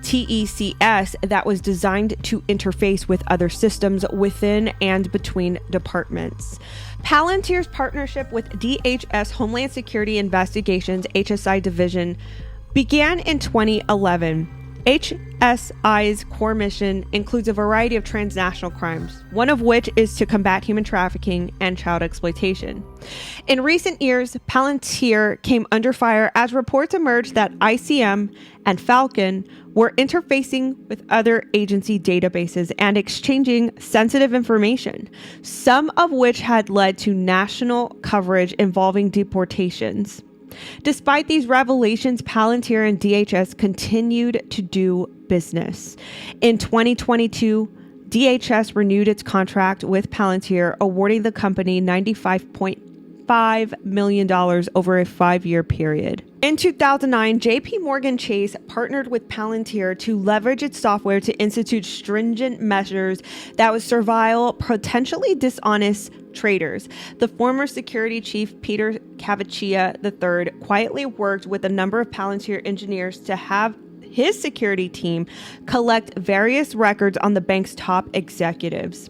TECS that was designed to interface with other systems within and between departments. Palantir's partnership with DHS Homeland Security Investigations HSI Division began in 2011. HSI's core mission includes a variety of transnational crimes, one of which is to combat human trafficking and child exploitation. In recent years, Palantir came under fire as reports emerged that ICM and Falcon were interfacing with other agency databases and exchanging sensitive information, some of which had led to national coverage involving deportations. Despite these revelations, Palantir and DHS continued to do business. In 2022, DHS renewed its contract with Palantir, awarding the company $95.5 million over a 5-year period. In 2009, 𝘮𝘭𝘮 Chase partnered with Palantir to leverage its software to institute stringent measures that would surveil potentially dishonest traders. The former security chief, 𝘱𝘍𝘍𝘐 III, quietly worked with a number of Palantir engineers to have his security team collect various records on the bank's top executives.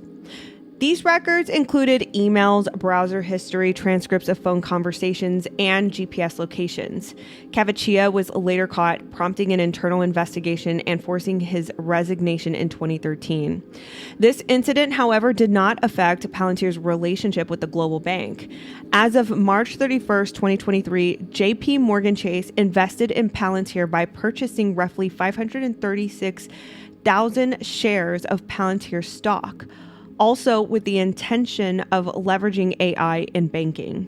These records included emails, browser history, transcripts of phone conversations, and GPS locations. 𝘱𝘍𝘍 was later caught, prompting an internal investigation and forcing his resignation in 2013. This incident, however, did not affect Palantir's relationship with the global bank. As of March 31st, 2023, 𝘮𝘭𝘮 Chase invested in Palantir by purchasing roughly 536,000 shares of Palantir stock, also with the intention of leveraging AI in banking.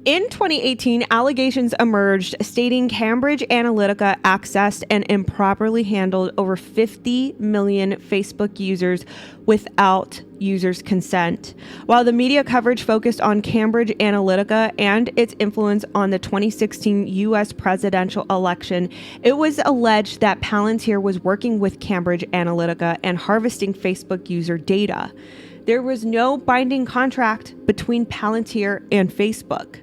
In 2018, allegations emerged stating Cambridge Analytica accessed and improperly handled over 50 million Facebook users without users' consent. While the media coverage focused on Cambridge Analytica and its influence on the 2016 U.S. presidential election, it was alleged that Palantir was working with Cambridge Analytica and harvesting Facebook user data. There was no binding contract between Palantir and Facebook.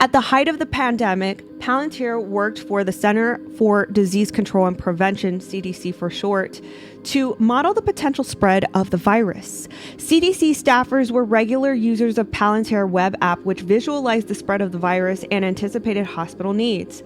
At the height of the pandemic, Palantir worked for the Center for Disease Control and Prevention, CDC for short, to model the potential spread of the virus. CDC staffers were regular users of Palantir web app, which visualized the spread of the virus and anticipated hospital needs.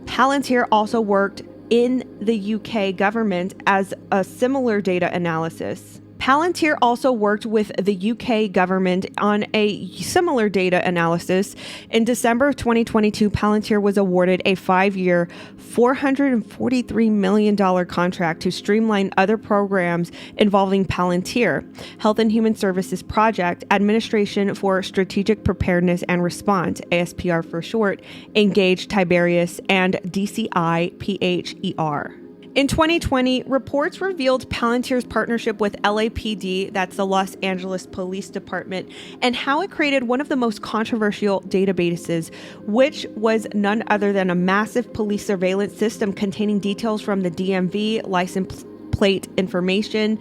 Palantir also worked in the UK government as a similar data analysis. Palantir also worked with the UK government on a similar data analysis. In December of 2022, Palantir was awarded a 5-year, $443 million contract to streamline other programs involving Palantir, Health and Human Services Project, Administration for Strategic Preparedness and Response, ASPR for short, 𝘱𝐿𝐴GE Tiberius, and DCI-PHER. In 2020, reports revealed Palantir's partnership with LAPD, that's the Los Angeles Police Department, and how it created one of the most controversial databases, which was none other than a massive police surveillance system containing details from the DMV, license plate information,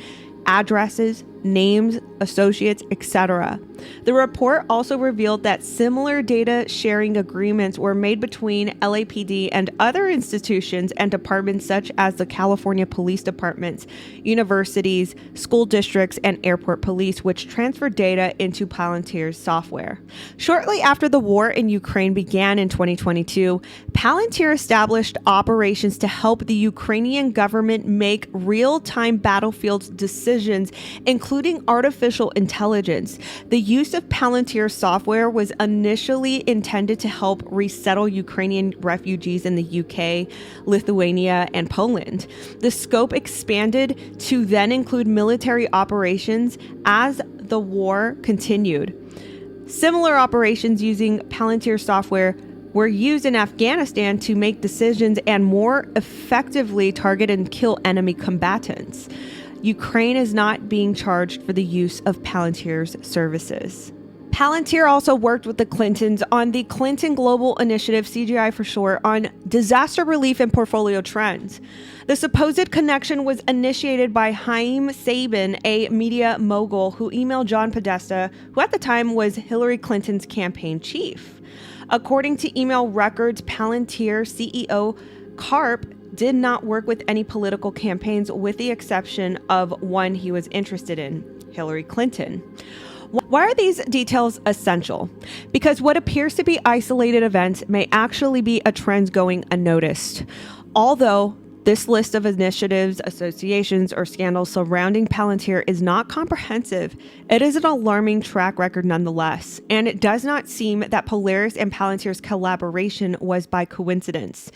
addresses, names, associates, etc. The report also revealed that similar data sharing agreements were made between LAPD and other institutions and departments such as the California Police Departments, universities, school districts, and airport police, which transferred data into Palantir's software. Shortly after the war in Ukraine began in 2022, Palantir established operations to help the Ukrainian government make real-time battlefield decisions, including artificial intelligence. The use of Palantir software was initially intended to help resettle Ukrainian refugees in the UK, Lithuania, and Poland. The scope expanded to then include military operations as the war continued. Similar operations using Palantir software were used in Afghanistan to make decisions and more effectively target and kill enemy combatants. Ukraine is not being charged for the use of Palantir's services. Palantir also worked with the Clintons on the Clinton Global Initiative, CGI for short, on disaster relief and portfolio trends. The supposed connection was initiated by Haim Sabin, a media mogul who emailed John Podesta, who at the time was Hillary Clinton's campaign chief. According to email records, Palantir CEO Karp did not work with any political campaigns with the exception of one he was interested in, Hillary Clinton. Why are these details essential? Because what appears to be isolated events may actually be a trend going unnoticed. Although this list of initiatives, associations, or scandals surrounding Palantir is not comprehensive, it is an alarming track record nonetheless, and it does not seem that Polaris and Palantir's collaboration was by coincidence.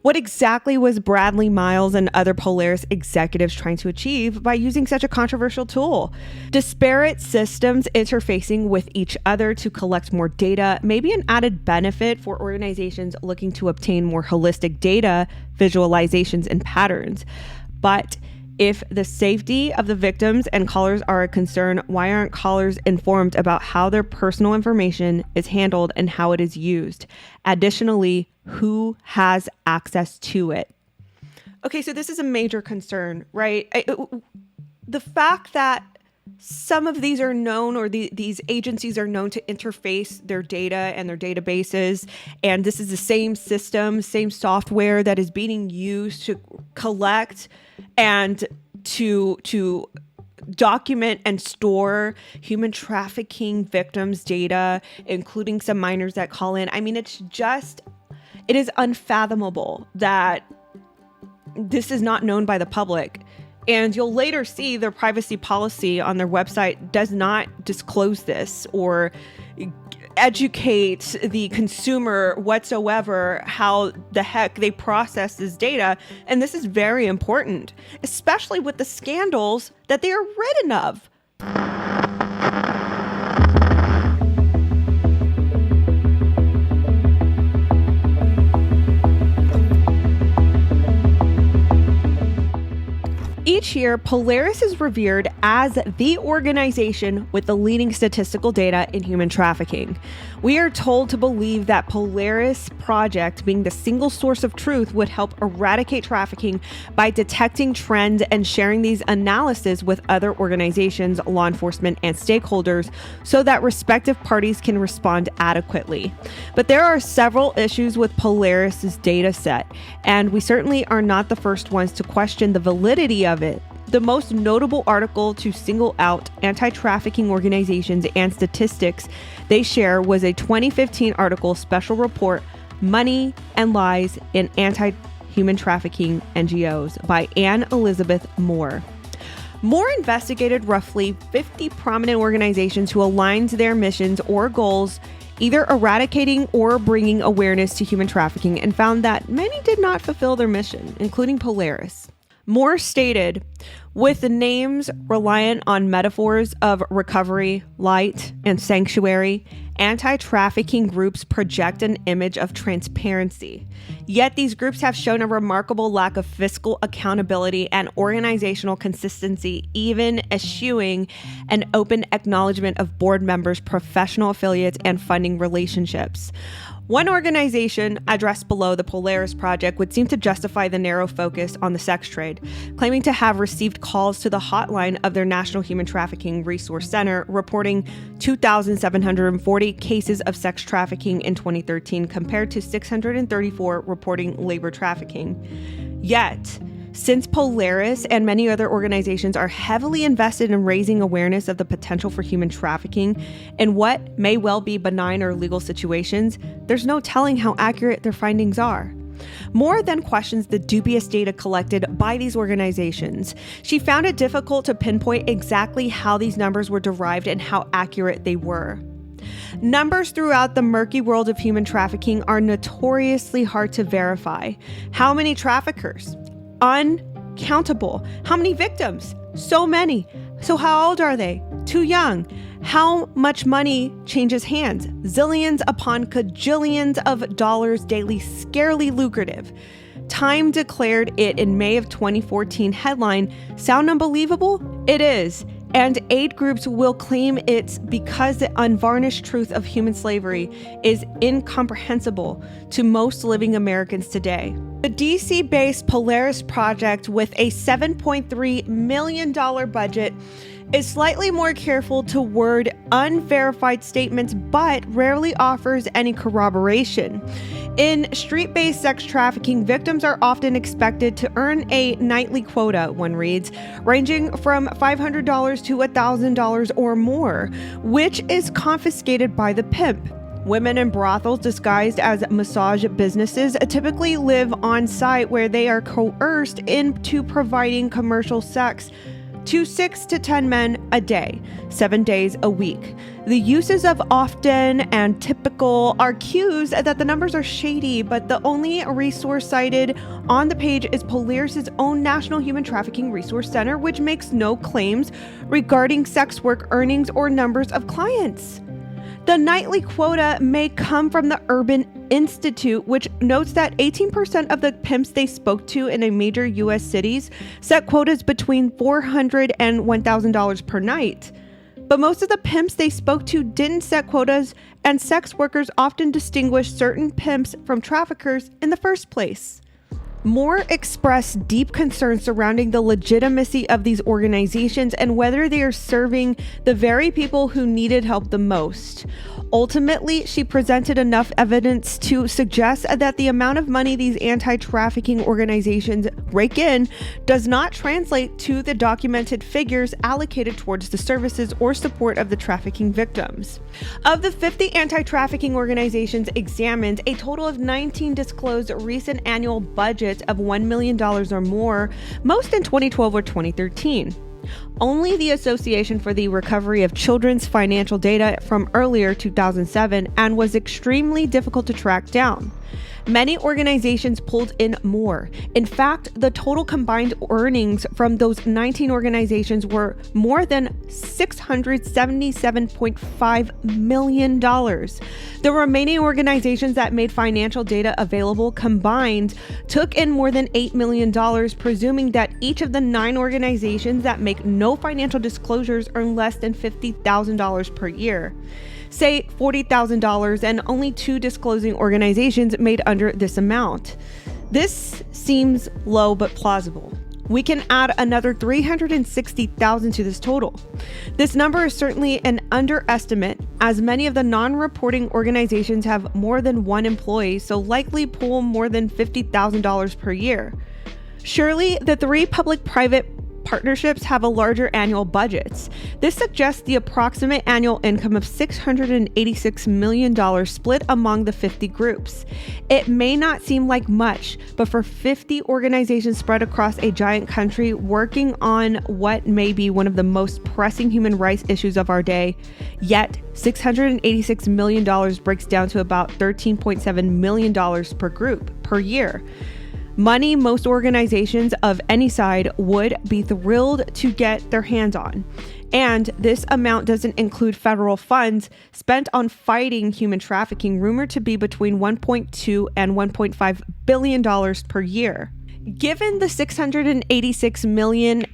What exactly was Bradley Miles and other Polaris executives trying to achieve by using such a controversial tool? Disparate systems interfacing with each other to collect more data may be an added benefit for organizations looking to obtain more holistic data, visualizations, and patterns. But if the safety of the victims and callers are a concern, why aren't callers informed about how their personal information is handled and how it is used? Additionally, who has access to it? Okay, so this is a major concern, right? The fact that some of these are known, or these agencies are known to interface their data and their databases, and this is the same system, same software that is being used to collect and to document and store human trafficking victims' data, including some minors that call in. I mean, it is unfathomable that this is not known by the public. And you'll later see their privacy policy on their website does not disclose this or educate the consumer whatsoever how the heck they process this data. And this is very important, especially with the scandals that they are written of. Each year, Polaris is revered as the organization with the leading statistical data in human trafficking. We are told to believe that Polaris Project, being the single source of truth, would help eradicate trafficking by detecting trends and sharing these analyses with other organizations, law enforcement, and stakeholders so that respective parties can respond adequately. But there are several issues with Polaris's data set, and we certainly are not the first ones to question the validity of it. The most notable article to single out anti-trafficking organizations and statistics they share was a 2015 article, Special Report, Money and Lies in Anti-Human Trafficking NGOs by Anne Elizabeth Moore. Moore investigated roughly 50 prominent organizations who aligned their missions or goals, either eradicating or bringing awareness to human trafficking, and found that many did not fulfill their mission, including Polaris. Moore stated, with the names reliant on metaphors of recovery, light, and sanctuary, anti-trafficking groups project an image of transparency. Yet these groups have shown a remarkable lack of fiscal accountability and organizational consistency, even eschewing an open acknowledgement of board members, professional affiliates, and funding relationships. One organization addressed below, the Polaris Project, would seem to justify the narrow focus on the sex trade, claiming to have received calls to the hotline of their National Human Trafficking Resource Center, reporting 2,740 cases of sex trafficking in 2013 compared to 634 reporting labor trafficking. Yet, since Polaris and many other organizations are heavily invested in raising awareness of the potential for human trafficking in what may well be benign or legal situations, there's no telling how accurate their findings are. Moore then questions the dubious data collected by these organizations. She found it difficult to pinpoint exactly how these numbers were derived and how accurate they were. Numbers throughout the murky world of human trafficking are notoriously hard to verify. How many traffickers? Uncountable. How many victims? So many. So how old are they? Too young. How much money changes hands? Zillions upon cajillions of dollars daily, scarily lucrative. Time declared it in May of 2014. Headline, sound unbelievable? It is. And aid groups will claim it's because the unvarnished truth of human slavery is incomprehensible to most living Americans today. The DC-based Polaris Project, with a $7.3 million budget, is slightly more careful to word unverified statements, but rarely offers any corroboration. In street-based sex trafficking, victims are often expected to earn a nightly quota, one reads, ranging from $500 to $1,000 or more, which is confiscated by the pimp. Women in brothels disguised as massage businesses typically live on site where they are coerced into providing commercial sex to 6 to 10 men a day, 7 days a week. The uses of often and typical are cues that the numbers are shady, but the only resource cited on the page is Polaris' own National Human Trafficking Resource Center, which makes no claims regarding sex work earnings or numbers of clients. The nightly quota may come from the Urban Institute, which notes that 18% of the pimps they spoke to in a major U.S. cities set quotas between $400 and $1,000 per night. But most of the pimps they spoke to didn't set quotas, and sex workers often distinguish certain pimps from traffickers in the first place. Moore expressed deep concern surrounding the legitimacy of these organizations and whether they are serving the very people who needed help the most. Ultimately, she presented enough evidence to suggest that the amount of money these anti-trafficking organizations rake in does not translate to the documented figures allocated towards the services or support of the trafficking victims. Of the 50 anti-trafficking organizations examined, a total of 19 disclosed recent annual budgets of $1 million or more, most in 2012 or 2013. Only the Association for the Recovery of Children's financial data from earlier 2007 and was extremely difficult to track down. Many organizations pulled in more. In fact, the total combined earnings from those 19 organizations were more than $677.5 million. The remaining organizations that made financial data available combined took in more than $8 million, presuming that each of the 9 organizations that make no financial disclosures earn less than $50,000 per year. Say $40,000, and only 2 disclosing organizations made under this amount. This seems low but plausible. We can add another 360,000 to this total. This number is certainly an underestimate, as many of the non-reporting organizations have more than 1 employee, so likely pull more than $50,000 per year. Surely the 3 public-private partnerships have a larger annual budgets. This suggests the approximate annual income of $686 million split among the 50 groups. It may not seem like much, but for 50 organizations spread across a giant country working on what may be one of the most pressing human rights issues of our day, yet $686 million breaks down to about $13.7 million per group per year. Money most organizations of any side would be thrilled to get their hands on. And this amount doesn't include federal funds spent on fighting human trafficking, rumored to be between $1.2 and $1.5 billion per year. Given the $686 million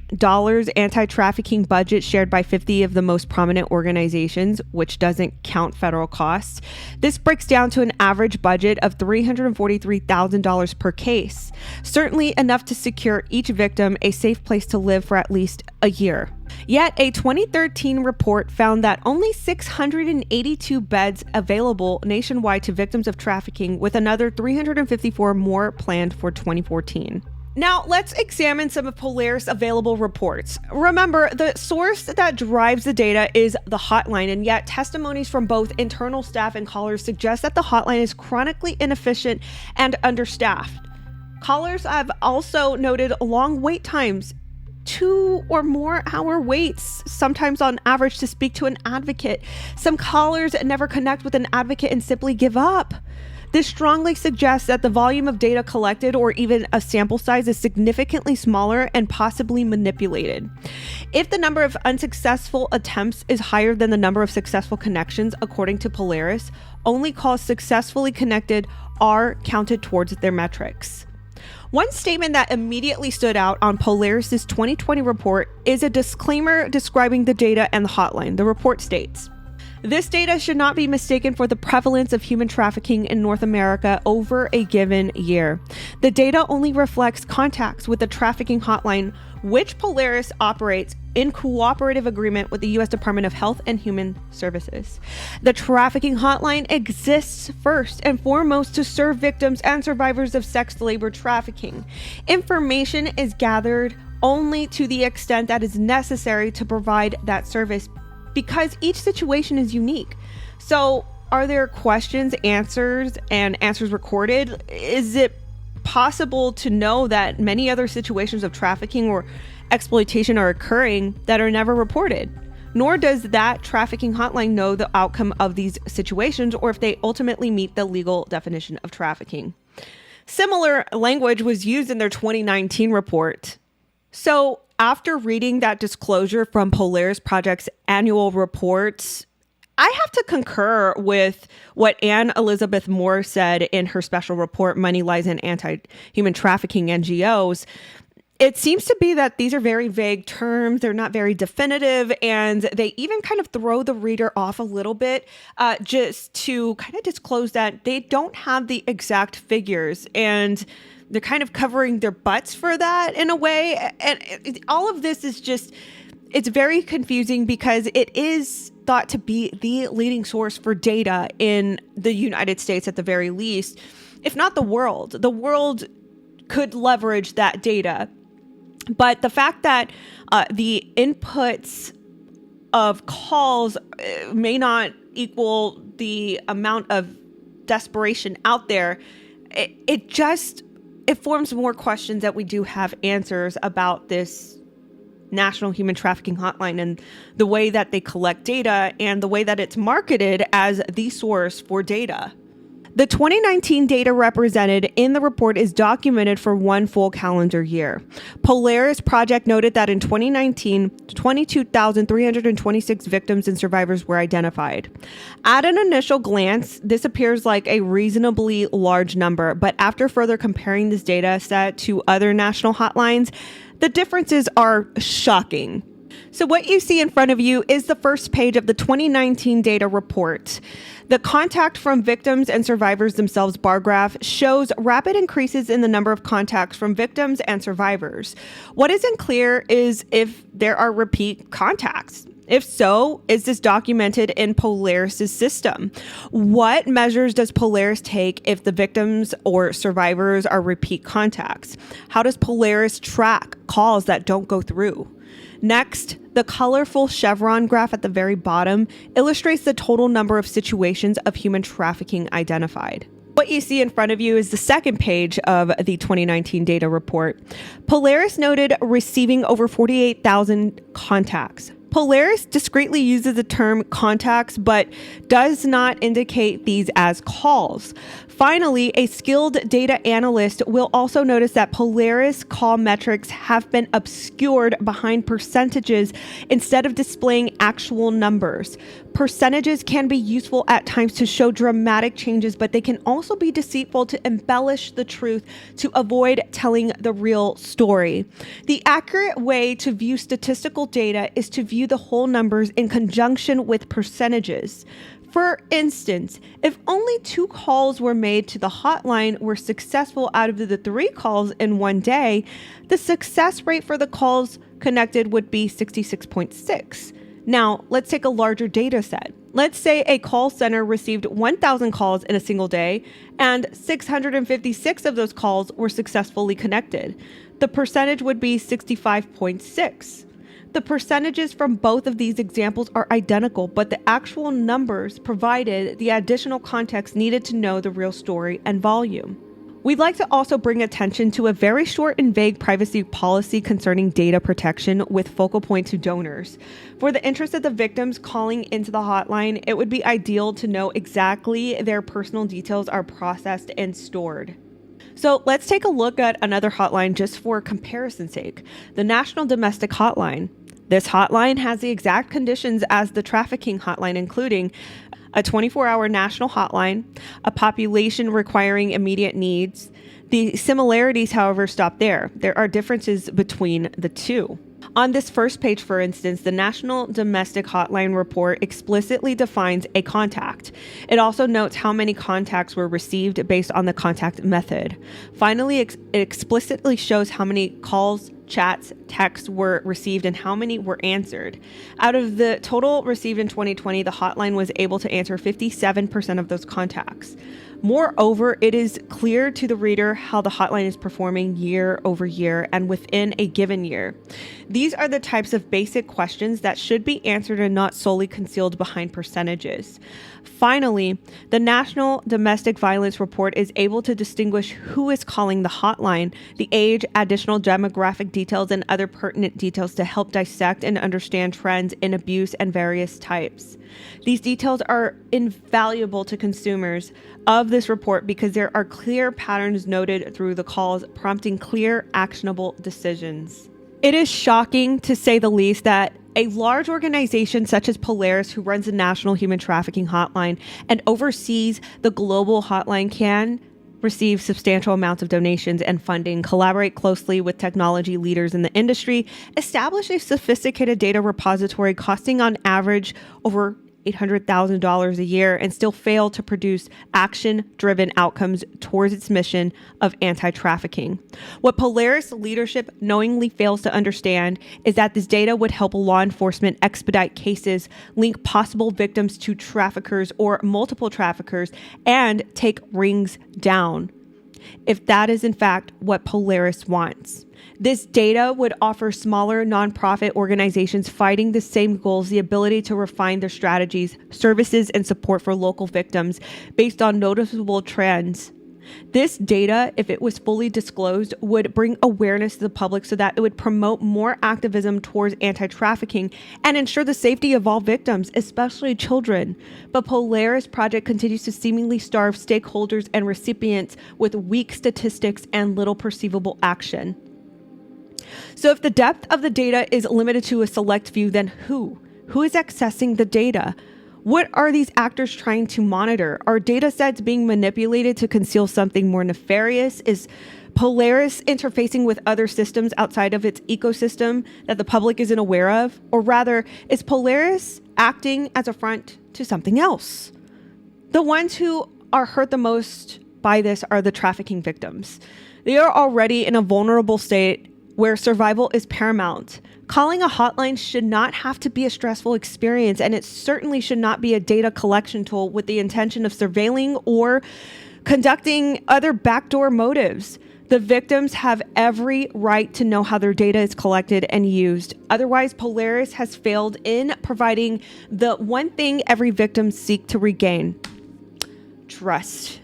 anti-trafficking budget shared by 50 of the most prominent organizations, which doesn't count federal costs, this breaks down to an average budget of $343,000 per case, certainly enough to secure each victim a safe place to live for at least a year. Yet a 2013 report found that only 682 beds available nationwide to victims of trafficking, with another 354 more planned for 2014. Now, let's examine some of Polaris' available reports. Remember, the source that drives the data is the hotline, and yet testimonies from both internal staff and callers suggest that the hotline is chronically inefficient and understaffed. Callers have also noted long wait times, 2 or more hour waits, sometimes on average, to speak to an advocate. Some callers never connect with an advocate and simply give up. This strongly suggests that the volume of data collected, or even a sample size, is significantly smaller and possibly manipulated. If the number of unsuccessful attempts is higher than the number of successful connections, according to Polaris, only calls successfully connected are counted towards their metrics. One statement that immediately stood out on Polaris' 2020 report is a disclaimer describing the data and the hotline. The report states, "This data should not be mistaken for the prevalence of human trafficking in North America over a given year. The data only reflects contacts with the trafficking hotline, which Polaris operates in cooperative agreement with the U.S. Department of Health and Human Services. The trafficking hotline exists first and foremost to serve victims and survivors of sex labor trafficking. Information is gathered only to the extent that is necessary to provide that service because each situation is unique. So, are there questions, answers, and answers recorded? Is it possible to know that many other situations of trafficking or exploitation are occurring that are never reported? Nor does that trafficking hotline know the outcome of these situations or if they ultimately meet the legal definition of trafficking. Similar language was used in their 2019 report. So after reading that disclosure from Polaris Project's annual report, I have to concur with what Anne Elizabeth Moore said in her special report, Money Lies in Anti-Human Trafficking NGOs. It seems to be that these are very vague terms. They're not very definitive, and they even kind of throw the reader off a little bit just to kind of disclose that they don't have the exact figures, and they're kind of covering their butts for that in a way. And all of this is just, it's very confusing because it is thought to be the leading source for data in the United States at the very least, if not the world. The world could leverage that data. But the fact that the inputs of calls may not equal the amount of desperation out there, it forms more questions that we do have answers about this National Human Trafficking Hotline and the way that they collect data and the way that it's marketed as the source for data. The 2019 data represented in the report is documented for one full calendar year. Polaris Project noted that in 2019, 22,326 victims and survivors were identified. At an initial glance, this appears like a reasonably large number, but after further comparing this data set to other national hotlines, the differences are shocking. So what you see in front of you is the first page of the 2019 data report. The contact from victims and survivors themselves bar graph shows rapid increases in the number of contacts from victims and survivors. What isn't clear is if there are repeat contacts. If so, is this documented in Polaris's system? What measures does Polaris take if the victims or survivors are repeat contacts? How does Polaris track calls that don't go through? Next, the colorful chevron graph at the very bottom illustrates the total number of situations of human trafficking identified. What you see in front of you is the second page of the 2019 data report. Polaris noted receiving over 48,000 contacts. Polaris discreetly uses the term contacts, but does not indicate these as calls. Finally, a skilled data analyst will also notice that Polaris call metrics have been obscured behind percentages instead of displaying actual numbers. Percentages can be useful at times to show dramatic changes, but they can also be deceitful to embellish the truth to avoid telling the real story. The accurate way to view statistical data is to view the whole numbers in conjunction with percentages. For instance, if only 2 calls were made to the hotline were successful out of the 3 calls in one day, the success rate for the calls connected would be 66.6. Now, let's take a larger data set. Let's say a call center received 1,000 calls in a single day, and 656 of those calls were successfully connected. The percentage would be 65.6. The percentages from both of these examples are identical, but the actual numbers provided the additional context needed to know the real story and volume. We'd like to also bring attention to a very short and vague privacy policy concerning data protection with focal point to donors. For the interest of the victims calling into the hotline, it would be ideal to know exactly their personal details are processed and stored. So let's take a look at another hotline just for comparison's sake, the National Domestic Hotline. This hotline has the exact conditions as the trafficking hotline, including a 24-hour national hotline, a population requiring immediate needs. The similarities, however, stop there. There are differences between the two. On this first page, for instance, the National Domestic Hotline report explicitly defines a contact. It also notes how many contacts were received based on the contact method. Finally, it explicitly shows how many calls chats, texts were received and how many were answered. Out of the total received in 2020, the hotline was able to answer 57% of those contacts. Moreover, it is clear to the reader how the hotline is performing year over year and within a given year. These are the types of basic questions that should be answered and not solely concealed behind percentages. Finally, the National Domestic Violence Report is able to distinguish who is calling the hotline, the age, additional demographic details, and other pertinent details to help dissect and understand trends in abuse and various types. These details are invaluable to consumers of this report because there are clear patterns noted through the calls, prompting clear, actionable decisions. It is shocking, to say the least, that a large organization such as Polaris, who runs the National Human Trafficking Hotline and oversees the global hotline, can receive substantial amounts of donations and funding, collaborate closely with technology leaders in the industry, establish a sophisticated data repository costing on average over $800,000 a year, and still fail to produce action-driven outcomes towards its mission of anti-trafficking. What Polaris leadership knowingly fails to understand is that this data would help law enforcement expedite cases, link possible victims to traffickers or multiple traffickers, and take rings down, if that is in fact what Polaris wants. This data would offer smaller nonprofit organizations fighting the same goals the ability to refine their strategies, services, and support for local victims based on noticeable trends. This data, if it was fully disclosed, would bring awareness to the public so that it would promote more activism towards anti-trafficking and ensure the safety of all victims, especially children. But Polaris Project continues to seemingly starve stakeholders and recipients with weak statistics and little perceivable action. So if the depth of the data is limited to a select few, then who? Who is accessing the data? What are these actors trying to monitor? Are data sets being manipulated to conceal something more nefarious? Is Polaris interfacing with other systems outside of its ecosystem that the public isn't aware of? Or rather, is Polaris acting as a front to something else? The ones who are hurt the most by this are the trafficking victims. They are already in a vulnerable state where survival is paramount. Calling a hotline should not have to be a stressful experience, and it certainly should not be a data collection tool with the intention of surveilling or conducting other backdoor motives. The victims have every right to know how their data is collected and used. Otherwise, Polaris has failed in providing the one thing every victim seeks to regain: trust.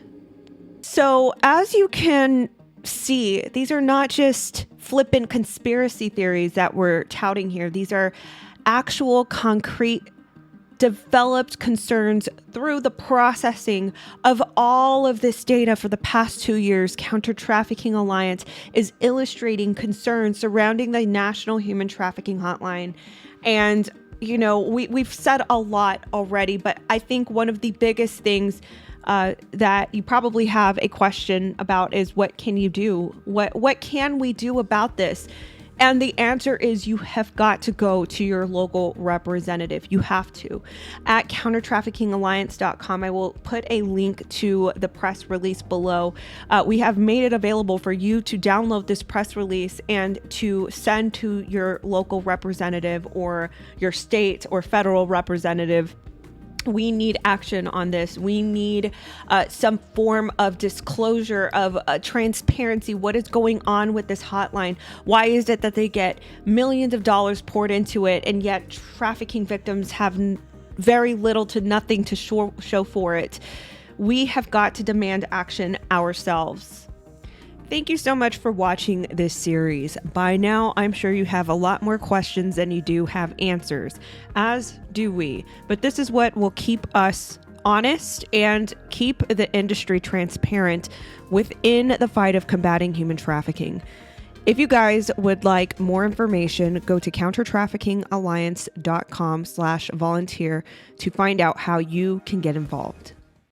So, as you can see, these are not just flippant conspiracy theories that we're touting here. These are actual, concrete, developed concerns through the processing of all of this data for the past 2 years. Counter-Trafficking Alliance is illustrating concerns surrounding the National Human Trafficking Hotline. And, you know, we've said a lot already, but I think one of the biggest things that you probably have a question about is, what can you do? What can we do about this? And the answer is, you have got to go to your local representative. You have to. At countertraffickingalliance.com, I will put a link to the press release below. We have made it available for you to download this press release and to send to your local representative or your state or federal representative. We need action on this. We need some form of disclosure, of transparency. What is going on with this hotline? Why is it that they get millions of dollars poured into it, and yet trafficking victims have very little to nothing to show for it? We have got to demand action ourselves. Thank you so much for watching this series. By now, I'm sure you have a lot more questions than you do have answers, as do we. But this is what will keep us honest and keep the industry transparent within the fight of combating human trafficking. If you guys would like more information, go to countertraffickingalliance.com/volunteer to find out how you can get involved.